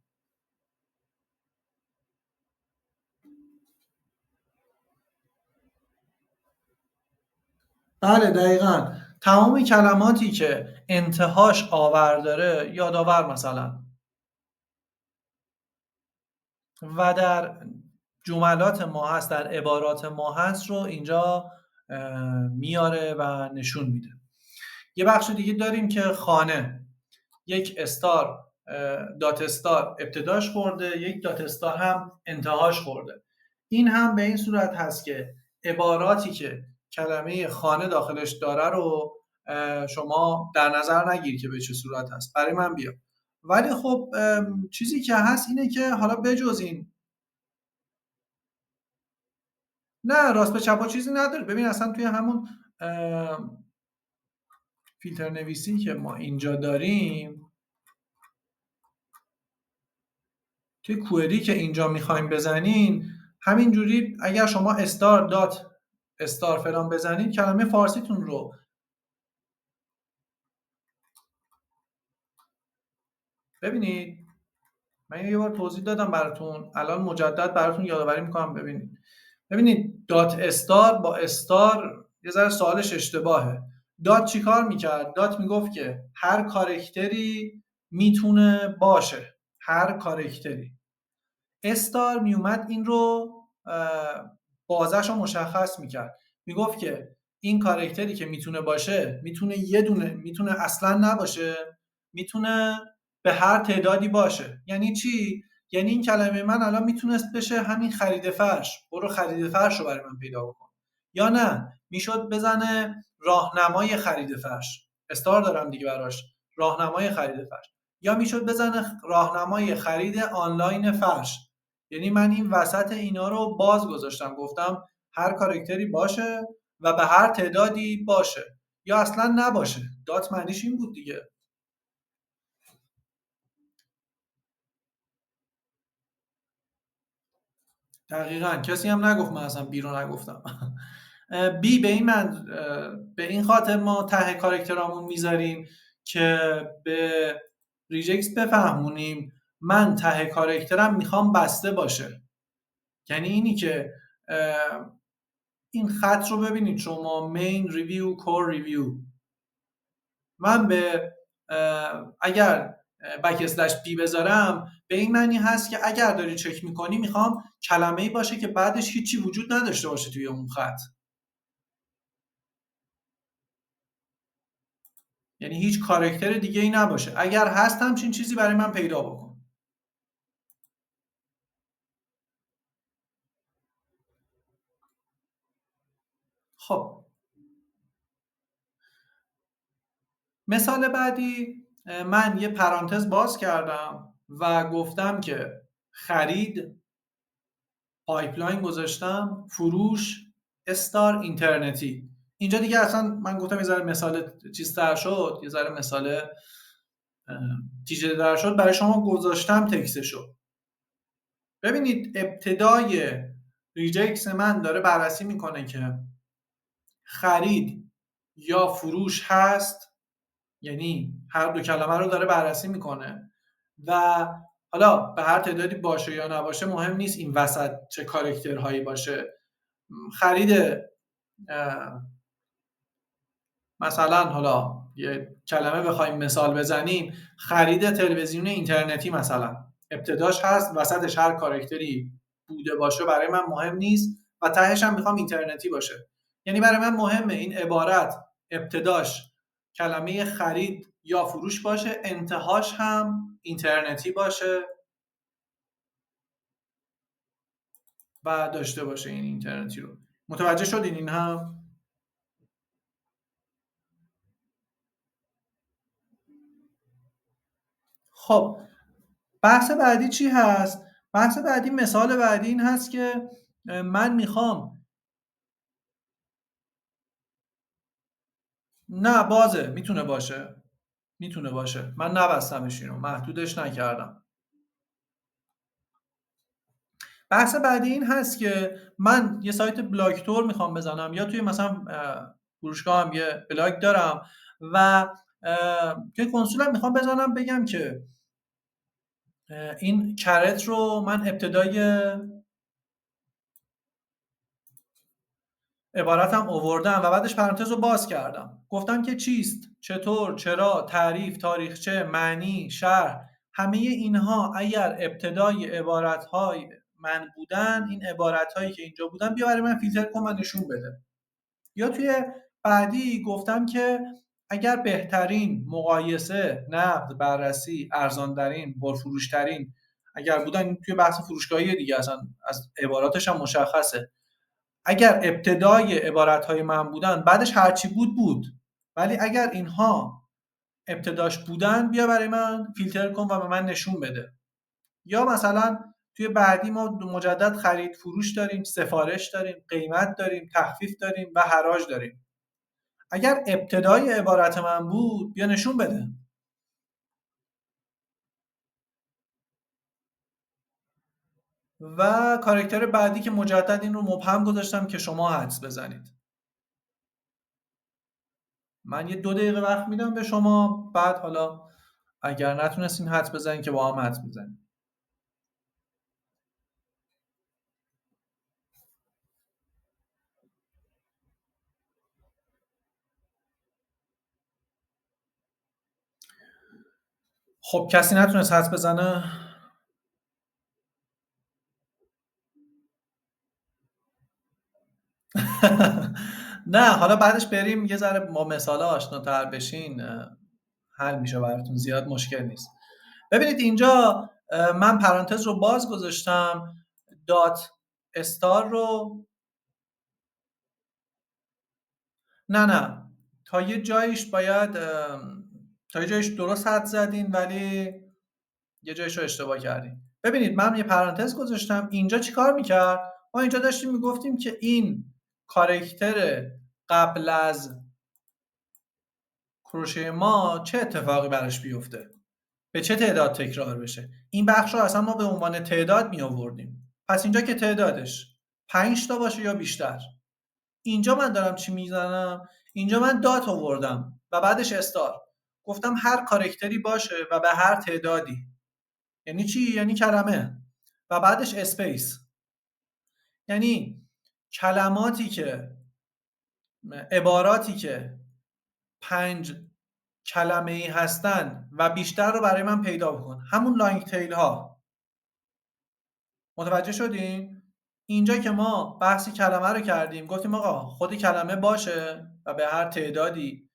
بله دقیقاً. تمام کلماتی که انتهاش آور داره، یادآور مثلا، و در جملات ما هست، در عبارات ما هست رو اینجا میاره و نشون میده. یه بخش دیگه داریم که خانه، یک استار، دات استار ابتداش خورده، یک دات استار هم انتهاش خورده. این هم به این صورت هست که عباراتی که کلمه خانه داخلش داره رو شما در نظر نگیر که به چه صورت هست، برای من بیا. ولی خب چیزی که هست اینه که حالا بجز این، نه راست به چپا چیزی نداره. ببین اصلا توی همون فیلتر نویسی که ما اینجا داریم، توی کوئری که اینجا میخوایم بزنین، همینجوری اگر شما استار دات استار فلان بزنین، کلمه فارسیتون رو ببینید. من یه بار توضیح دادم براتون، الان مجدد براتون یادآوری میکنم. ببینید دات استار با استار یه ذره سوالش اشتباهه. دات چیکار میکرد؟ دات میگفت که هر کارکتری میتونه باشه، هر کارکتری. استار میومد این رو بازش رو مشخص میکرد، میگفت که این کارکتری که میتونه باشه، میتونه یه دونه، میتونه اصلا نباشه، میتونه به هر تعدادی باشه. یعنی چی؟ یعنی این کلمه من الان میتونست بشه همین خرید فرش، برو خرید فرش رو برای من پیدا بکن، یا نه میشد بزنه راهنمای خرید فرش، استار دارم دیگه براش، راهنمای خرید فرش، یا میشد بزنه راهنمای خرید آنلاین فرش. یعنی من این وسط اینا رو باز گذاشتم، گفتم هر کاراکتری باشه و به هر تعدادی باشه یا اصلا نباشه. دات معنیش این بود دیگه. دقیقاً کسی هم نگفت من اصلا بی رو نگفتم. بی به این من، به این خاطر ما ته کاراکترامون میذاریم که به ریجکس بفهمونیم من ته کاراکترم میخوام بسته باشه. یعنی اینی که این خط رو ببینید شما، مین ریویو، کور ریویو، من به اگر بک اسلش بی بذارم، به این معنی هست که اگر داری چک میکنی میخوام کلمه‌ای باشه که بعدش هیچی وجود نداشته باشه توی اون خط، یعنی هیچ کاراکتر دیگه ای نباشه. اگر هست همچین چیزی برای من پیدا بکن. خب مثال بعدی، من یه پرانتز باز کردم و گفتم که خرید، پایپلاین گذاشتم، فروش، استار، اینترنتی. اینجا دیگه اصلا من گفتم یه ذره مثال چیزتر شد، یه ذره مثال تیجه در شد، برای شما گذاشتم تکستشو. ببینید ابتدای ریجکس من داره بررسی میکنه که خرید یا فروش هست، یعنی هر دو کلمه رو داره بررسی میکنه و حالا به هر تعدادی باشه یا نباشه مهم نیست، این وسط چه کاراکترهایی باشه. خرید مثلا حالا یه کلمه بخوایم مثال بزنیم، خرید تلویزیون اینترنتی مثلا، ابتداش هست، وسطش هر کاراکتری بوده باشه برای من مهم نیست و تهش هم میخوام اینترنتی باشه. یعنی برای من مهمه این عبارت ابتداش کلمه خرید یا فروش باشه، انتهاش هم اینترنتی باشه و داشته باشه این اینترنتی رو. متوجه شدین این هم؟ خب بحث بعدی چی هست؟ بحث بعدی، مثال بعدی این هست که من میخوام، نه بازه، میتونه باشه، میتونه باشه، من نبستمش، اینو محدودش نکردم. بحث بعدی این هست که من یه سایت بلاگ تور میخوام بزنم یا توی مثلا فروشگاه هم یه بلاگ دارم و توی کنسولم میخوام بزنم بگم که این کرت رو من ابتدای عبارتم آوردم و بعدش پرانتز رو باز کردم، گفتم که چیست، چطور، چرا، تعریف، تاریخچه، معنی، شرح، همه اینها اگر ابتدای عبارت‌های من بودن، این عبارت‌هایی که اینجا بودن بیا برای من فیلتر کن و نشون بده. یا توی بعدی گفتم که اگر بهترین، مقایسه، نقد، بررسی، ارزان‌ترین، پرفروش‌ترین اگر بودن، توی بحث فروشگاهی دیگه اصلا از عباراتش هم مشخصه، اگر ابتدای عبارت‌های من بودن بعدش هرچی بود بود، ولی اگر اینها ابتداش بودن بیا برای من فیلتر کن و به من نشون بده. یا مثلا توی بعدی ما مجدد خرید فروش داریم، سفارش داریم، قیمت داریم، تخفیف داریم و حراج داریم. اگر ابتدای عبارت من بود بیا نشون بده. و کاراکتر بعدی که مجدد این رو مبهم گذاشتم که شما حدس بزنید. من یه 2 دقیقه وقت میدم به شما، بعد حالا اگر نتونستین حدس بزنید که با هم حدس بزنید. خب کسی نتونست حدس بزنه؟ نه حالا بعدش بریم یه ذره با مثالا آشناتر بشین، حل میشه براتون، زیاد مشکل نیست. ببینید اینجا من پرانتز رو باز گذاشتم، دات استار رو، نه تا یه جایش باید تا یه جایش درست حد زدین ولی یه جایش رو اشتباه کردین. ببینید من یه پرانتز گذاشتم، اینجا چیکار میکرد؟ ما اینجا داشتیم میگفتیم که این کاراکتر قبل از کروشه ما چه اتفاقی براش بیفته، به چه تعداد تکرار بشه. این بخش رو اصلا ما به عنوان تعداد می آوردیم. پس اینجا که تعدادش 5 تا باشه یا بیشتر. اینجا من دارم چی میزنم؟ اینجا من دات آوردم و بعدش استار، گفتم هر کارکتری باشه و به هر تعدادی. یعنی چی؟ یعنی کلمه و بعدش اسپیس، یعنی کلماتی که، عباراتی که 5 کلمه‌ای هستن و بیشتر رو برای من پیدا بکن، همون لانگ تیل ها. متوجه شدین؟ اینجا که ما بحثی کلمه رو کردیم، گفتیم آقا خود کلمه باشه و به هر تعدادی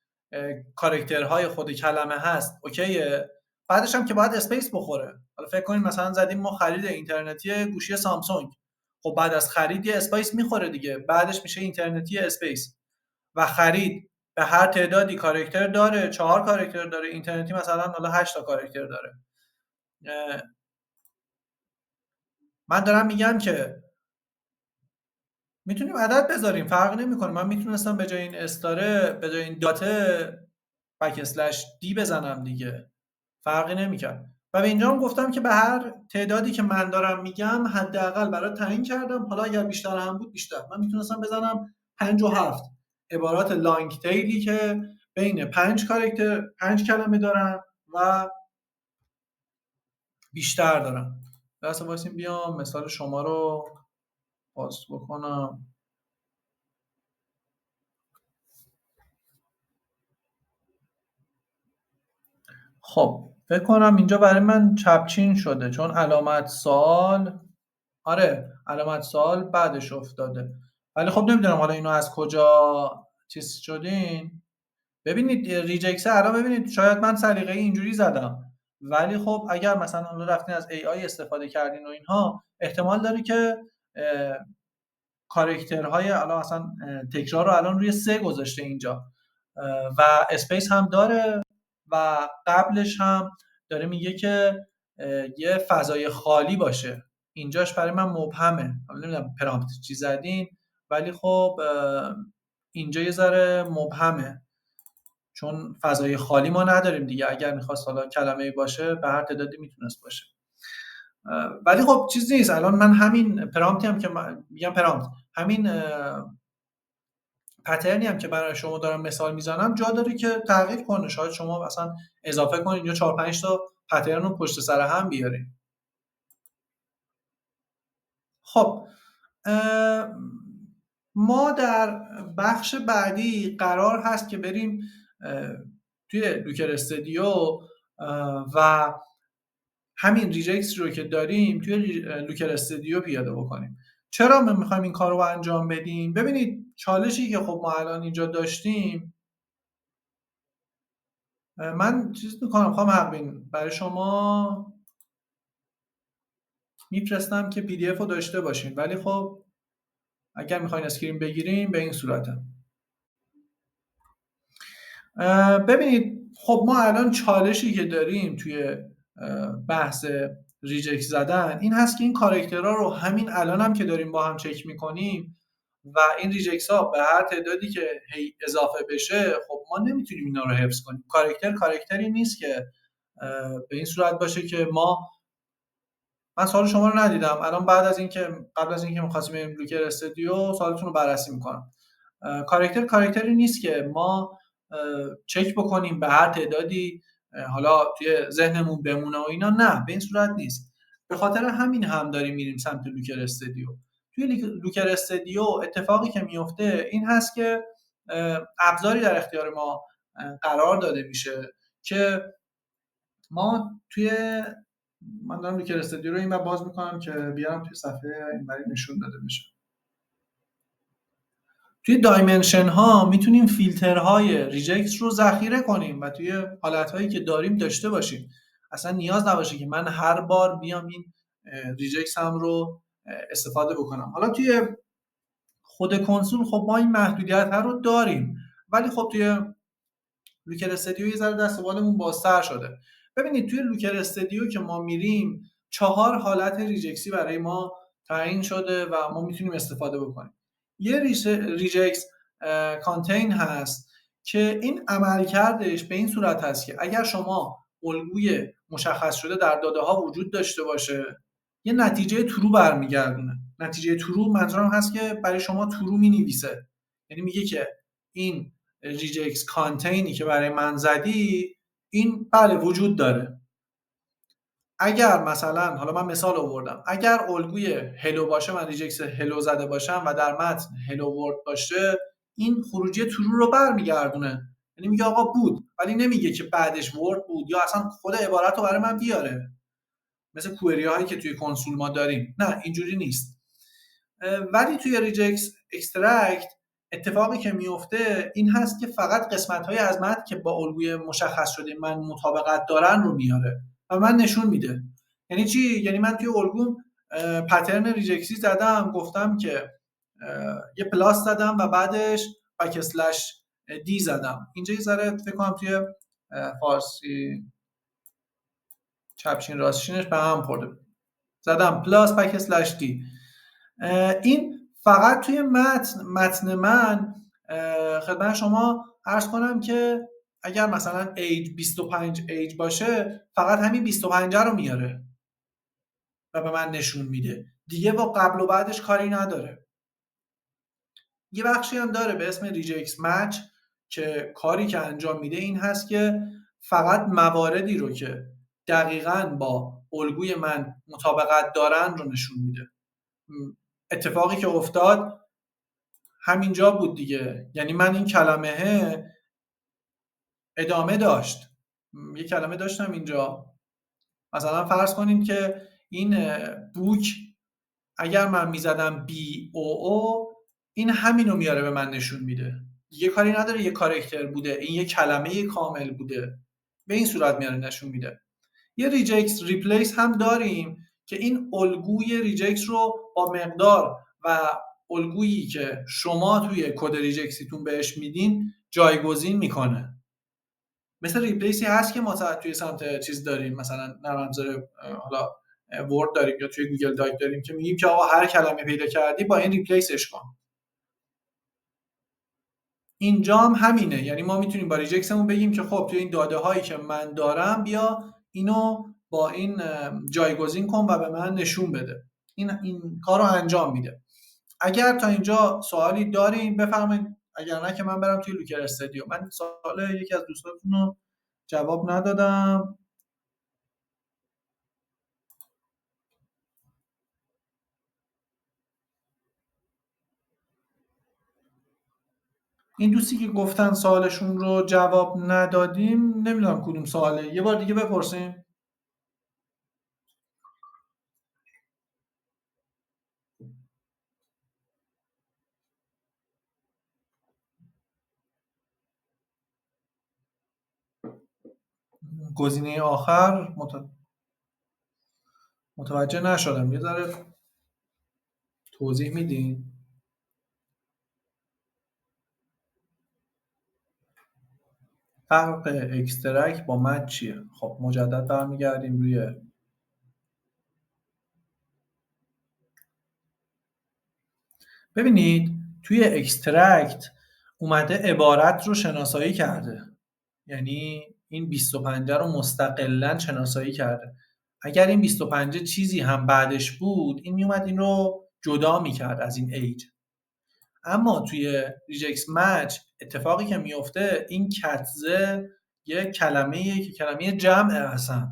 کاراکترهای خود کلمه هست، اوکیه. بعدش هم که باید اسپیس بخوره. حالا فکر کنید مثلا زدیم ما خرید اینترنتی گوشی سامسونگ، خب بعد از خرید یه اسپیس میخوره دیگه، بعدش میشه اینترنتی اسپیس. و خرید به هر تعدادی کاراکتر داره، 4 کاراکتر داره، اینترنتی مثلا حالا 8 تا کاراکتر داره. من دارم میگم که میتونیم عدد بذاریم، فرق نمیکنه. من میتونستم به جای این استاره، به جای این داته بک اسلش دی بزنم دیگه، فرقی نمیکرد. و به اینجا هم گفتم که به هر تعدادی که من دارم میگم حداقل برای تعیین کردم، حالا اگر بیشتر هم بود بیشتر. من میتونستم بزنم 5 و 7 عبارات لانگ تیلی که بین 5 کاراکتر 5 کلمه دارن و بیشتر دارن. درسته واسیم بیام مثال شما رو باز بکنم. خب فکر کنم اینجا برای من چپچین شده، چون علامت سوال، آره علامت سوال بعدش افتاده. ولی خب نمیدونم حالا اینو از کجا چیز شدین. ببینید ریجکس الان، ببینید شاید من سلیقه‌ای اینجوری زدم، ولی خب اگر مثلا حالا رفتین از ای آی استفاده کردین و اینها، احتمال داره که کاراکترهای الان مثلا تکرار رو الان روی 3 گذاشته اینجا و اسپیس هم داره و قبلش هم داره میگه که یه فضای خالی باشه. اینجاش برای من مبهمه، حالا نمیدونم پرامپت چی زدین، ولی خب اینجا یه ذره مبهمه چون فضای خالی ما نداریم دیگه. اگر میخواست حالا کلمه‌ای باشه به هر تعدادی میتونست باشه. ولی خب چیز نیست، الان من همین پرامپتی هم که میگم پرامپت، همین پترنی هم که برای شما دارم مثال میزنم جا داره که تغییر کنه. شاید شما مثلا اضافه کنید یا 4 5 تا پترن رو پشت سر هم بیارید. خب ما در بخش بعدی قرار هست که بریم توی لوکر استودیو و همین ریجکس رو که داریم توی لوکر استودیو پیاده بکنیم. چرا ما میخوایم این کار رو انجام بدیم؟ ببینید چالشی که خب ما الان اینجا داشتیم، من چیز میکنم خواهم حقبین برای شما میفرستم که پی دی اف رو داشته باشین، ولی خب اگر میخواین اسکرین بگیریم به این صورته. ببینید خب ما الان چالشی که داریم توی بحث ریجکت زدن این هست که این کاراکترها رو همین الان هم که داریم با هم چک میکنیم و این ریجکت ها به هر تعدادی که هی اضافه بشه، خب ما نمیتونیم اینا رو حفظ کنیم. کاراکتری نیست که به این صورت باشه که من سوال شما رو ندیدم الان، قبل از اینکه می‌خواستیم بریم لوکر استودیو سوالتون رو بررسی میکنم. کاراکتری نیست که ما چک بکنیم به هر تعدادی حالا توی ذهنمون بمونه و اینا، نه به این صورت نیست. به خاطر همین هم داریم میریم سمت لوکر استودیو. توی لوکر استودیو اتفاقی که میفته این هست که ابزاری در اختیار ما قرار داده میشه که ما توی من دارم لوکر استودیو رو این بار باز میکنم که بیارم توی صفحه اینوری نشون داده بشه. توی دایمنشن ها میتونیم فیلترهای ریجکت رو ذخیره کنیم و توی حالتهایی که داریم داشته باشیم. اصلا نیاز نباشه که من هر بار بیام این ریجکت هم رو استفاده بکنم. حالا توی خود کنسول خب ما این محدودیت ها رو داریم، ولی خب توی لوکر استودیو یه ذره دست و بالمون بازتر شده. ببینید توی لوکر استودیو که ما میریم 4 حالت ریجکسی برای ما تعیین شده و ما میتونیم استفاده بکنیم. یه ریجکس کانتین هست که این عملکردش به این صورت هست که اگر شما الگوی مشخص شده در داده ها وجود داشته باشه، یه نتیجه ترو برمیگردونه. نتیجه ترو منظورم هست که برای شما ترو مینویسه، یعنی میگه که این ریجکس کانتینی که برای من زدی این بله وجود داره. اگر مثلا حالا من مثال آوردم، اگر الگوی هلو باشه، من ریجکس هلو زده باشم و در متن هلو ورد باشه، این خروجی ترو رو برمیگردونه، یعنی میگه آقا بود، ولی نمیگه که بعدش ورد بود یا اصلا خود عبارت رو برای من بیاره، مثل کوئری هایی که توی کنسول ما داریم. نه اینجوری نیست. ولی توی ریجکس اکسترکت اتفاقی که میفته این هست که فقط قسمت‌های از متن که با الگوی مشخص شده من مطابقت دارن رو میاره و من نشون میده. یعنی چی؟ یعنی من توی الگوم پترن ریجکسی زدم، گفتم که یه پلاس زدم و بعدش بک اسلش دی زدم. اینجا یه ذره فکر کنم توی فارسی چپچین راستچینش به هم خورده، زدم پلاس بک اسلش دی. این فقط توی متن من خدمت شما عرض کنم که اگر مثلا ایج 25 ایج باشه فقط همین 25 رو میاره و به من نشون میده، دیگه با قبل و بعدش کاری نداره. یه بخشی هم داره به اسم ریجکس مچ که کاری که انجام میده این هست که فقط مواردی رو که دقیقاً با الگوی من مطابقت دارن رو نشون میده. اتفاقی که افتاد همینجا بود دیگه، یعنی من این کلمه ادامه داشت، یه کلمه داشتم اینجا، مثلا فرض کنید که این بوک اگر من میزدم بی او او این همینو میاره به من نشون میده، دیگه کاری نداره یه کاراکتر بوده، این یه کلمه کامل بوده، به این صورت میاره نشون میده. یه ریجکس ریپلیس هم داریم که این الگوی ریجکس رو با مقدار و الگویی که شما توی کد ریجکسیتون بهش میدین جایگزین میکنه. مثل ریپلیسی هست که ما توی سمت چیز داریم، مثلا نرم افزار حالا ورد داریم یا توی گوگل داک داریم که میگیم که آقا هر کلمه پیدا کردی با این ریپلیسش کن. اینجا هم همینه، یعنی ما میتونیم با ریجکسمون بگیم که خب توی این داده هایی که من دارم بیا اینو با این جایگزین کن و به من نشون بده. این کار رو انجام میده. اگر تا اینجا سوالی دارین بفرمایید، اگر نه که من برم توی لوکر استودیو. من سوال یکی از دوستاتون رو جواب ندادم. این دوستی که گفتن سوالشون رو جواب ندادیم، نمیدونم کدوم سواله، یه بار دیگه بپرسیم. گزینه آخر متوجه نشدم، یه ذره توضیح میدین؟ فرق اکسترکت با مد چیه؟ خب مجدد برمیگردیم روی ببینید توی اکسترکت اومده عبارت رو شناسایی کرده، یعنی این 25 رو مستقلاً شناسایی کرده. اگر این 25 چیزی هم بعدش بود، این میومد این رو جدا میکرد از این ایج. اما توی ریجکس مچ اتفاقی که میفته، این کتزه یه کلمه که کلمه جمعه اصلا.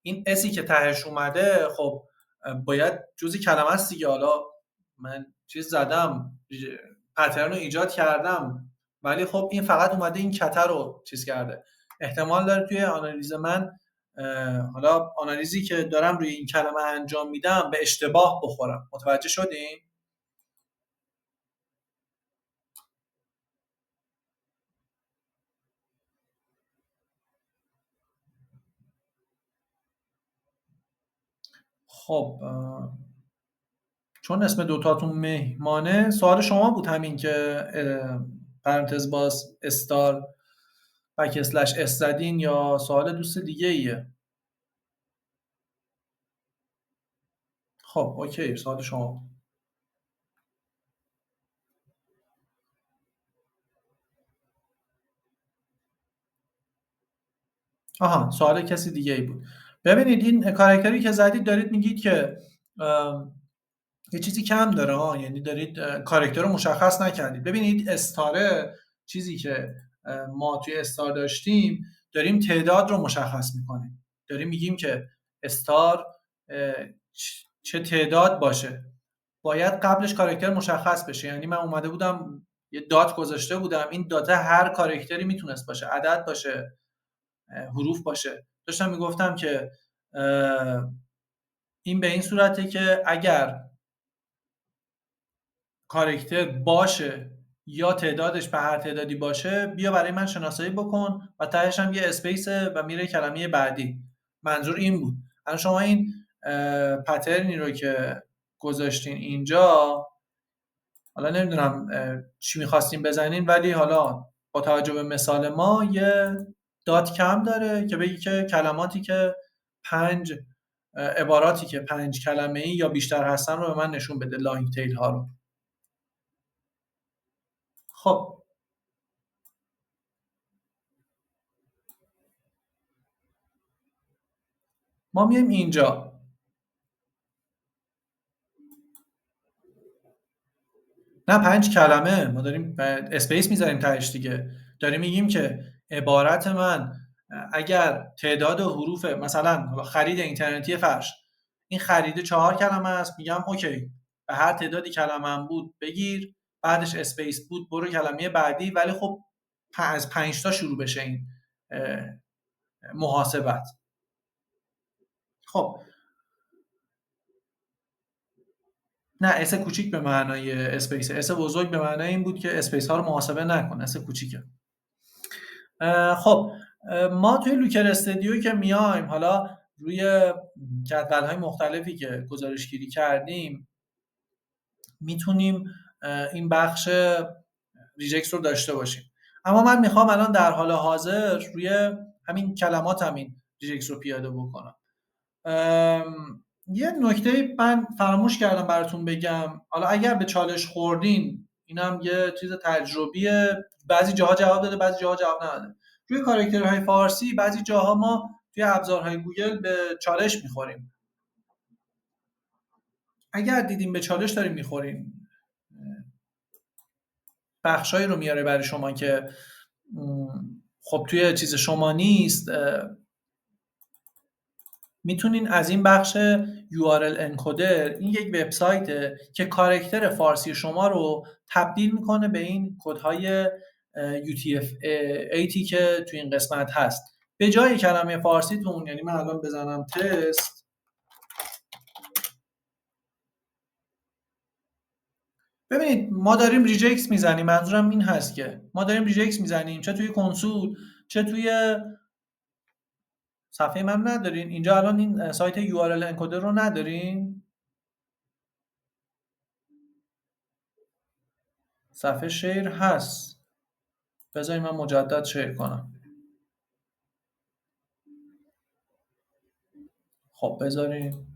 این اسی که تهش اومده خب باید جزی کلمه است دیگه. حالا من چیز زدم، پترن رو ایجاد کردم، ولی خب این فقط اومده این کتر رو چیز کرده. احتمال داره توی آنالیز من، حالا آنالیزی که دارم روی این کلمه انجام میدم، به اشتباه بخورم. متوجه شدین؟ خب چون اسم دوتاتون مهمانه، سوال شما بود همین که پرانتز باز استار بک اسلش اس زدین، یا سوال دوست دیگه ایه؟ خب اوکی، سوال شما. آها، سوال کسی دیگه ای بود. ببینید این کاراکتری که زدید، دارید میگید که یه چیزی کم داره ها، یعنی دارید کاراکتر رو مشخص نکردید. ببینید استاره، چیزی که ما توی استار داشتیم، داریم تعداد رو مشخص میکنیم. داریم میگیم که استار چه تعداد باشه. باید قبلش کاراکتر مشخص بشه. یعنی من اومده بودم یه دات گذاشته بودم، این دات هر کاراکتری میتونست باشه، عدد باشه، حروف باشه. داشتم میگفتم که این به این صورته که اگر کاراکتر باشه یا تعدادش به هر تعدادی باشه، بیا برای من شناسایی بکن و تهش هم یه اسپیسه و میره کلمه بعدی. منظور این بود. الان شما این پترنی رو که گذاشتین اینجا، حالا نمیدونم چی میخواستیم بزنین، ولی حالا با توجه به مثال ما یه دات کم داره که بگی که کلماتی که 5 عباراتی که 5 کلمه‌ای یا بیشتر هستن رو به من نشون بده، لانگ تیل ها رو. خب ما میایم اینجا، نه 5 کلمه، ما داریم اسپیس میذاریم تهش دیگه. داریم میگیم که عبارت من اگر تعداد حروف، مثلا خرید اینترنتی فرش، این خرید 4 کلمه است، میگم اوکی، به هر تعدادی کلمه هم بود بگیر، بعدش اسپیس بود برو کلمه بعدی، ولی خب از 5 تا شروع بشه این محاسبت. خب نه، اس کوچیک به معنای اسپیس، اس بزرگ به معنای این بود که اسپیس ها رو محاسبه نکن، اس کوچیکه. خب ما توی لوکر استودیو که میایم، حالا روی جدول‌های مختلفی که گزارشگیری کردیم، میتونیم این بخش ریجکت رو داشته باشیم. اما من میخوام الان در حال حاضر روی همین کلمات همین ریجکت رو پیاده بکنم. یه نکته من فراموش کردم براتون بگم، حالا اگر به چالش خوردین، اینم یه چیز تجربیه، بعضی جاها جواب داده بعضی جاها جواب نداده. روی کاراکترهای فارسی بعضی جاها ما توی ابزارهای گوگل به چالش میخوریم. اگر دیدیم به چالش داریم میخوریم، بخشایی رو میاره برای شما که خب توی چیز شما نیست، میتونین از این بخش URL انکودر، این یک وبسایته که کاراکتر فارسی شما رو تبدیل میکنه به این کدهای UTF-8 که توی این قسمت هست. به جای کلمه فارسیتون، یعنی من الان بزنم تست، ببینید ما داریم ریجکت میزنیم. منظورم این هست که ما داریم ریجکت میزنیم، چه توی کنسول چه توی صفحه من ندارین. اینجا الان این سایت URL انکودر رو ندارین. صفحه شیر هست. بذارید من مجدد شیر کنم. خب بذارین.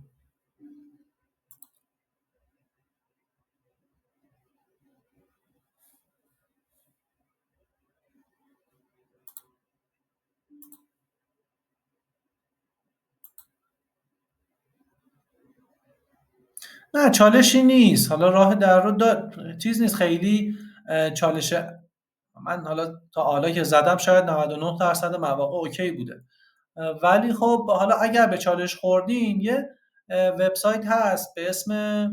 نه چالشی نیست. حالا راه در رو چیز نیست خیلی چالش. من حالا تا حالا که زدم شاید 99% مواقع اوکی بوده، ولی خب حالا اگر به چالش خوردین یه وبسایت هست به اسم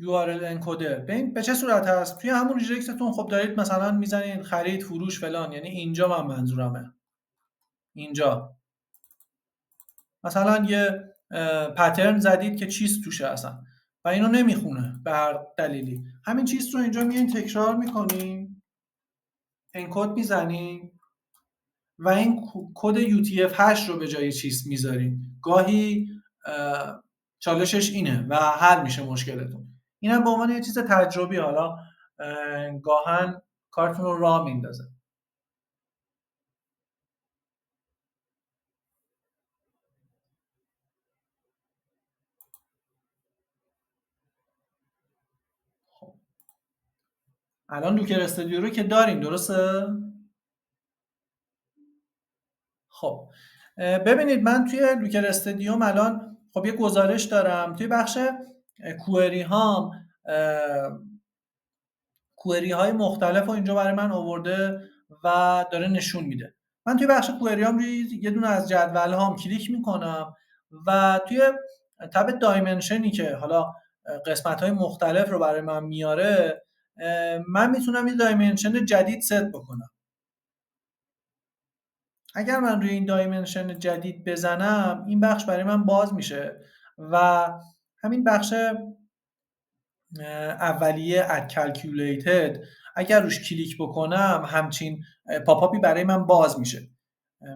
URL انکودر. به چه صورت هست؟ توی همون ریجکتتون خب دارید مثلا میزنید خرید فروش فلان، یعنی اینجا من منظورمه. اینجا مثلا یه پترن زدید که چیز توشه اصلا و اینو نمیخونه به هر دلیلی، همین چیز رو اینجا میایین تکرار میکنین، انکد میزنین و این کد UTF-8 رو به جای چیز میذارین. گاهی چالشش اینه و حل میشه مشکلتون. اینم به عنوان یه چیز تجربی، حالا گاهن کارتون رو راه میندازه. خب الان لوکر استودیو رو که داریم، درسته؟ خب ببینید من توی لوکر استودیوم الان خب یه گزارش دارم توی بخش کوئری هام. کوئری های مختلف رو اینجا برای من آورده و داره نشون میده. من توی بخش کوئری هام روی یه دونه از جدول هام کلیک میکنم و توی تب دایمنشنی که حالا قسمت های مختلف رو برای من میاره، من میتونم یه دایمنشن جدید ست بکنم. اگر من روی این دایمنشن جدید بزنم این بخش برای من باز میشه و همین بخش اولیه add calculated اگر روش کلیک بکنم همچین پاپاپی برای من باز میشه.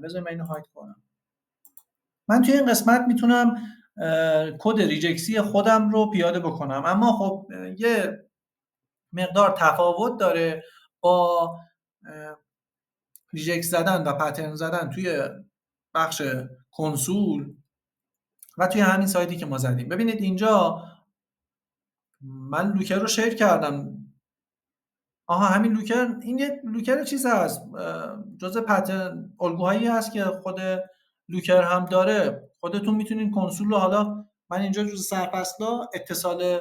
بذارید من اینو هاید کنم. من توی این قسمت میتونم کد ریجکسی خودم رو پیاده بکنم، اما خب یه مقدار تفاوت داره با ریجکت زدن و پترن زدن توی بخش کنسول و توی همین سایتی که ما زدیم. ببینید اینجا من لوکر رو شیر کردم. آها همین لوکر، این یه لوکر چیز هست، جزء پترن الگوهایی هست که خود لوکر هم داره. خودتون میتونین کنسول رو، حالا من اینجا جزء سرفصلا اتصال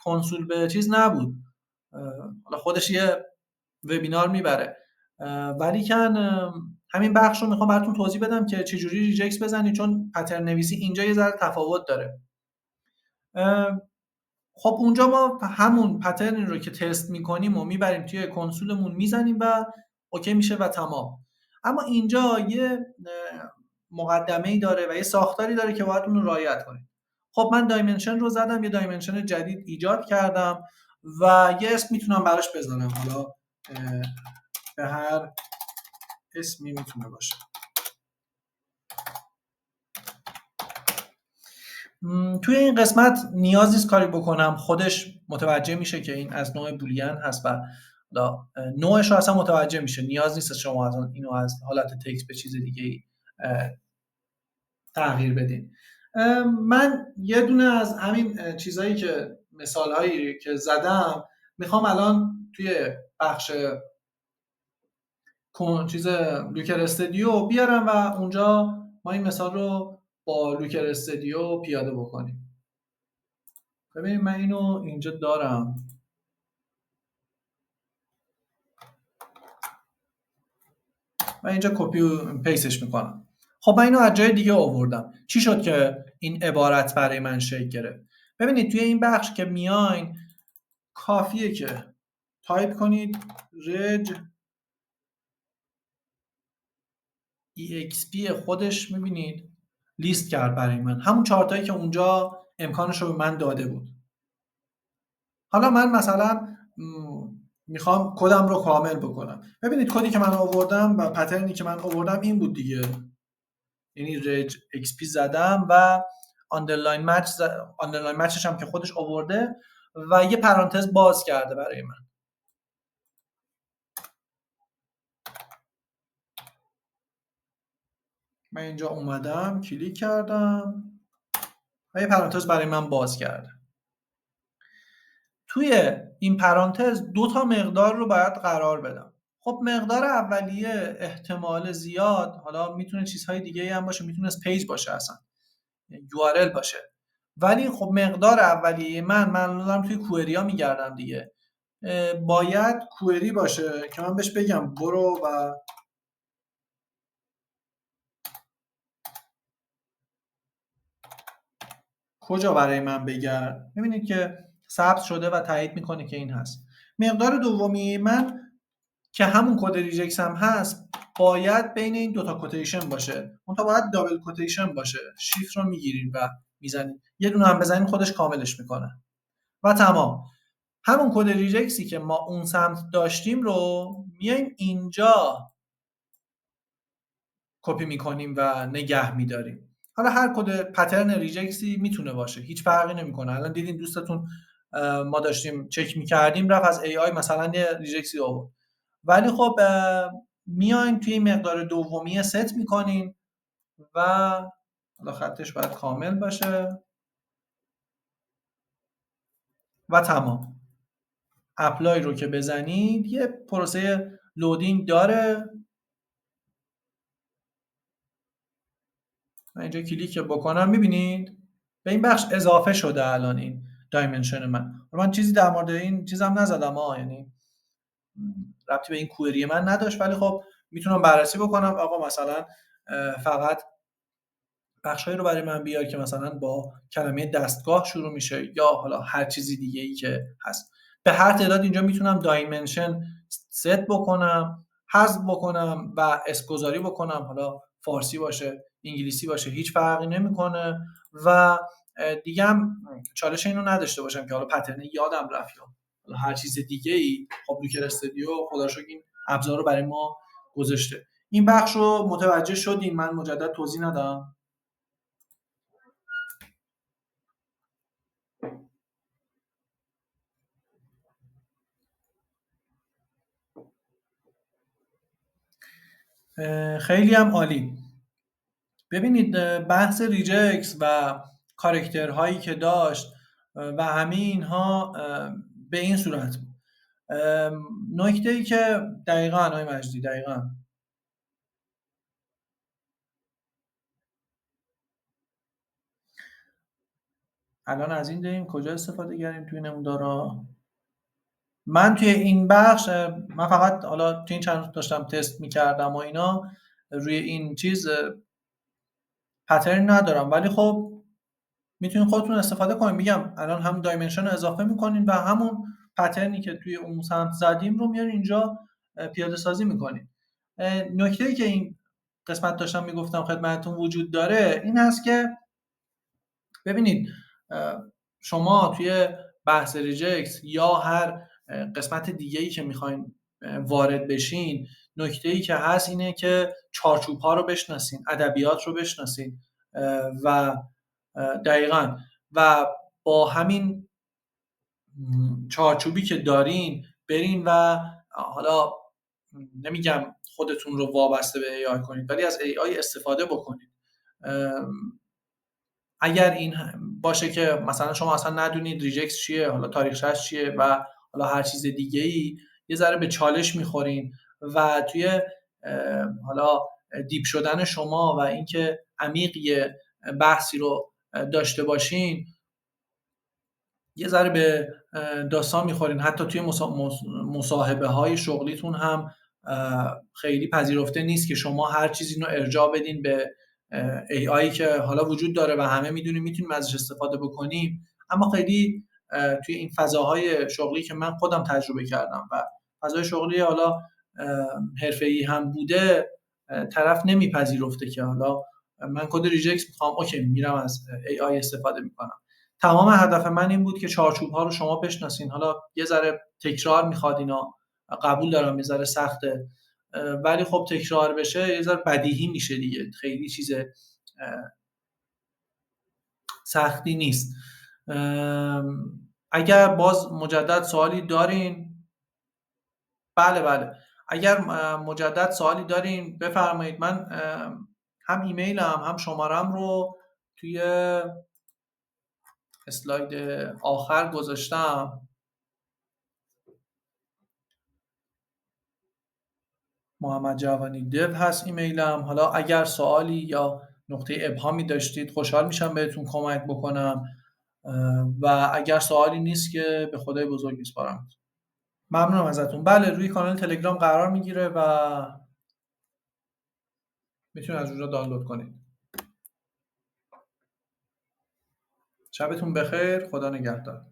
کنسول به چیز نبود، حالا خودش یه وبینار میبره، ولی کن همین بخش رو میخوام براتون توضیح بدم که چجوری ریجکت بزنید، چون پترن نویسی اینجا یه ذره تفاوت داره. خب اونجا ما همون پترن رو که تست میکنیم و میبریم توی کنسولمون میزنیم و اوکی میشه و تمام. اما اینجا یه مقدمه‌ای داره و یه ساختاری داره که باید اون رو رعایت کنیم. خب من دایمنشن رو زدم، یه دایمنشن جدید ایجاد کردم و یه اسم میتونم براش بزنم، حالا به هر اسمی میتونه باشه. توی این قسمت نیاز نیست کاری بکنم، خودش متوجه میشه که این از نوع بولین هست و نوعش رو اصلا متوجه میشه. نیاز نیست شما اینو از حالت تکست به چیز دیگه تغییر بدین. من یه دونه از همین چیزایی که مثالهایی که زدم میخوام الان توی بخش چیز لوکر استودیو بیارم و اونجا ما این مثال رو با لوکر استودیو پیاده بکنیم. ببینید من اینو اینجا دارم و اینجا کپی و پیستش میکنم. خب من اینو از جای دیگه آوردم. چی شد که این عبارت برای من شکل گرفت؟ ببینید توی این بخش که میاین کافیه که تایپ کنید reg exp خودش میبینید لیست کرد برای من همون چارتایی که اونجا امکانش رو به من داده بود. حالا من مثلا میخوام کدم رو کامل بکنم. ببینید کدی که من آوردم و پترنی که من آوردم این بود دیگه، یعنی reg exp زدم و آندرلاین مچش هم که خودش آورده و یه پرانتز باز کرده برای من. من اینجا اومدم کلیک کردم و یه پرانتز برای من باز کرده. توی این پرانتز دو تا مقدار رو باید قرار بدم. خب مقدار اولیه احتمال زیاد حالا میتونه چیزهای دیگه هم باشه، میتونه پیج باشه اصلا URL باشه، ولی خب مقدار اولیه من دارم توی کوئری ها میگردم دیگه، باید کوئری باشه که من بهش بگم برو و کجا برای من بگرد. میبینید که ثبت شده و تایید میکنه که این هست. مقدار دومی من که همون کد ریجکس هم هست باید بین این دوتا کوتیشن باشه، اون تا باید دابل کوتیشن باشه. شیفت رو میگیرید و میزنید، یه دونه هم بزنید خودش کاملش میکنه و تمام. همون کد ریجکسی که ما اون سمت داشتیم رو میایم اینجا کپی میکنیم و نگه میداریم. حالا هر کد پترن ریجکسی میتونه باشه، هیچ فرقی نمیکنه. الان دیدین دوستتون ما داشتیم چک میکردیم رفت از AI مثلا یه ریجکسی آورد، ولی خب میایم توی مقدار دومی ست میکنین و حالا خطش باید کامل باشه و تمام. اپلای رو که بزنید یه پروسه لودینگ داره. من اینجا کلیک بکنم میبینید به این بخش اضافه شده الان این دایمنشن من چیزی در مورد این چیزم نزدم یعنی ربطی به این کوئری من نداشت، ولی خب میتونم بررسی بکنم آقا مثلا فقط بخشایی رو برای من بیار که مثلا با کلمه دستگاه شروع میشه یا حالا هر چیزی دیگه ای که هست. به هر تعداد اینجا میتونم دایمنشن ست بکنم، حذف بکنم و اسمگذاری بکنم، حالا فارسی باشه انگلیسی باشه هیچ فرقی نمیکنه. و دیگه هم چالش اینو نداشته باشم که حالا پترن یادم رفت یا حالا هر چیز دیگه ای. خب لوکر استودیو خدا رو شکر این ابزار رو برای ما گذاشته. این بخش رو متوجه شدین؟ من مجدد توضیح ندم. خیلی هم عالی. ببینید بحث ریجکس و کاراکترهایی که داشت و همه اینها به این صورت بود. نکته ای که دقیقاً آقای مجدی دقیقاً الان از این داریم کجا استفاده کردیم توی نمودارا. من توی این بخش من فقط حالا توی این چند داشتم تست میکردم و اینا روی این چیز پترن ندارم، ولی خب میتونین خودتون استفاده کنین. میگم الان هم دایمنشن رو اضافه میکنین و همون پترنی که توی اون سمت زدیم رو میارین اینجا پیاده سازی میکنین. نکته‌ای که این قسمت داشتم میگفتم خدمتتون وجود داره این هست که ببینید شما توی بحث ریجکس یا هر قسمت دیگه‌ای که میخواین وارد بشین، نکته‌ای که هست اینه که چارچوب‌ها رو بشناسین، ادبیات رو بشناسین و دقیقاً و با همین چارچوبی که دارین برین و حالا نمیگم خودتون رو وابسته به AI کنید، ولی از AI استفاده بکنید. اگر این باشه که مثلا شما اصلا ندونید ریجکت چیه، حالا تاریخچه‌اش چیه و حالا هر چیز دیگه‌ای، یه ذره به چالش می‌خورین و توی حالا دیپ شدن شما و اینکه عمیق یه بحثی رو داشته باشین، یه ذره به داستان میخورین. حتی توی مصاحبه های شغلیتون هم خیلی پذیرفته نیست که شما هر چیزی رو ارجاع بدین به ای آی که حالا وجود داره و همه میدونیم میتونیم ازش استفاده بکنیم، اما خیلی توی این فضاهای شغلی که من خودم تجربه کردم و فضای شغلی حالا حرفه‌ای هم بوده، طرف نمیپذیرفته که حالا من کد ریجکت میخوام، اوکی میرم از ای آی استفاده میکنم. تمام هدف من این بود که چارچوب‌ها رو شما بشناسین. حالا یه ذره تکرار میخواد اینا، قبول دارم یه ذره سخته، ولی خب تکرار بشه یه ذره بدیهی میشه دیگه، خیلی چیز سختی نیست. اگر باز مجدد سوالی دارین، بله بله، اگر مجدد سوالی دارین بفرمایید. من هم ایمیلم هم شمارم رو توی اسلاید آخر گذاشتم. محمد جوانی دو هست ایمیلم. حالا اگر سوالی یا نقطه ابهامی داشتید خوشحال میشم بهتون کمک بکنم، و اگر سوالی نیست که به خدای بزرگ میسپارم. ممنونم ازتون. بله، روی کانال تلگرام قرار میگیره و میتونید از اونجا دانلود کنید. شبتون بخیر، خدا نگهدار.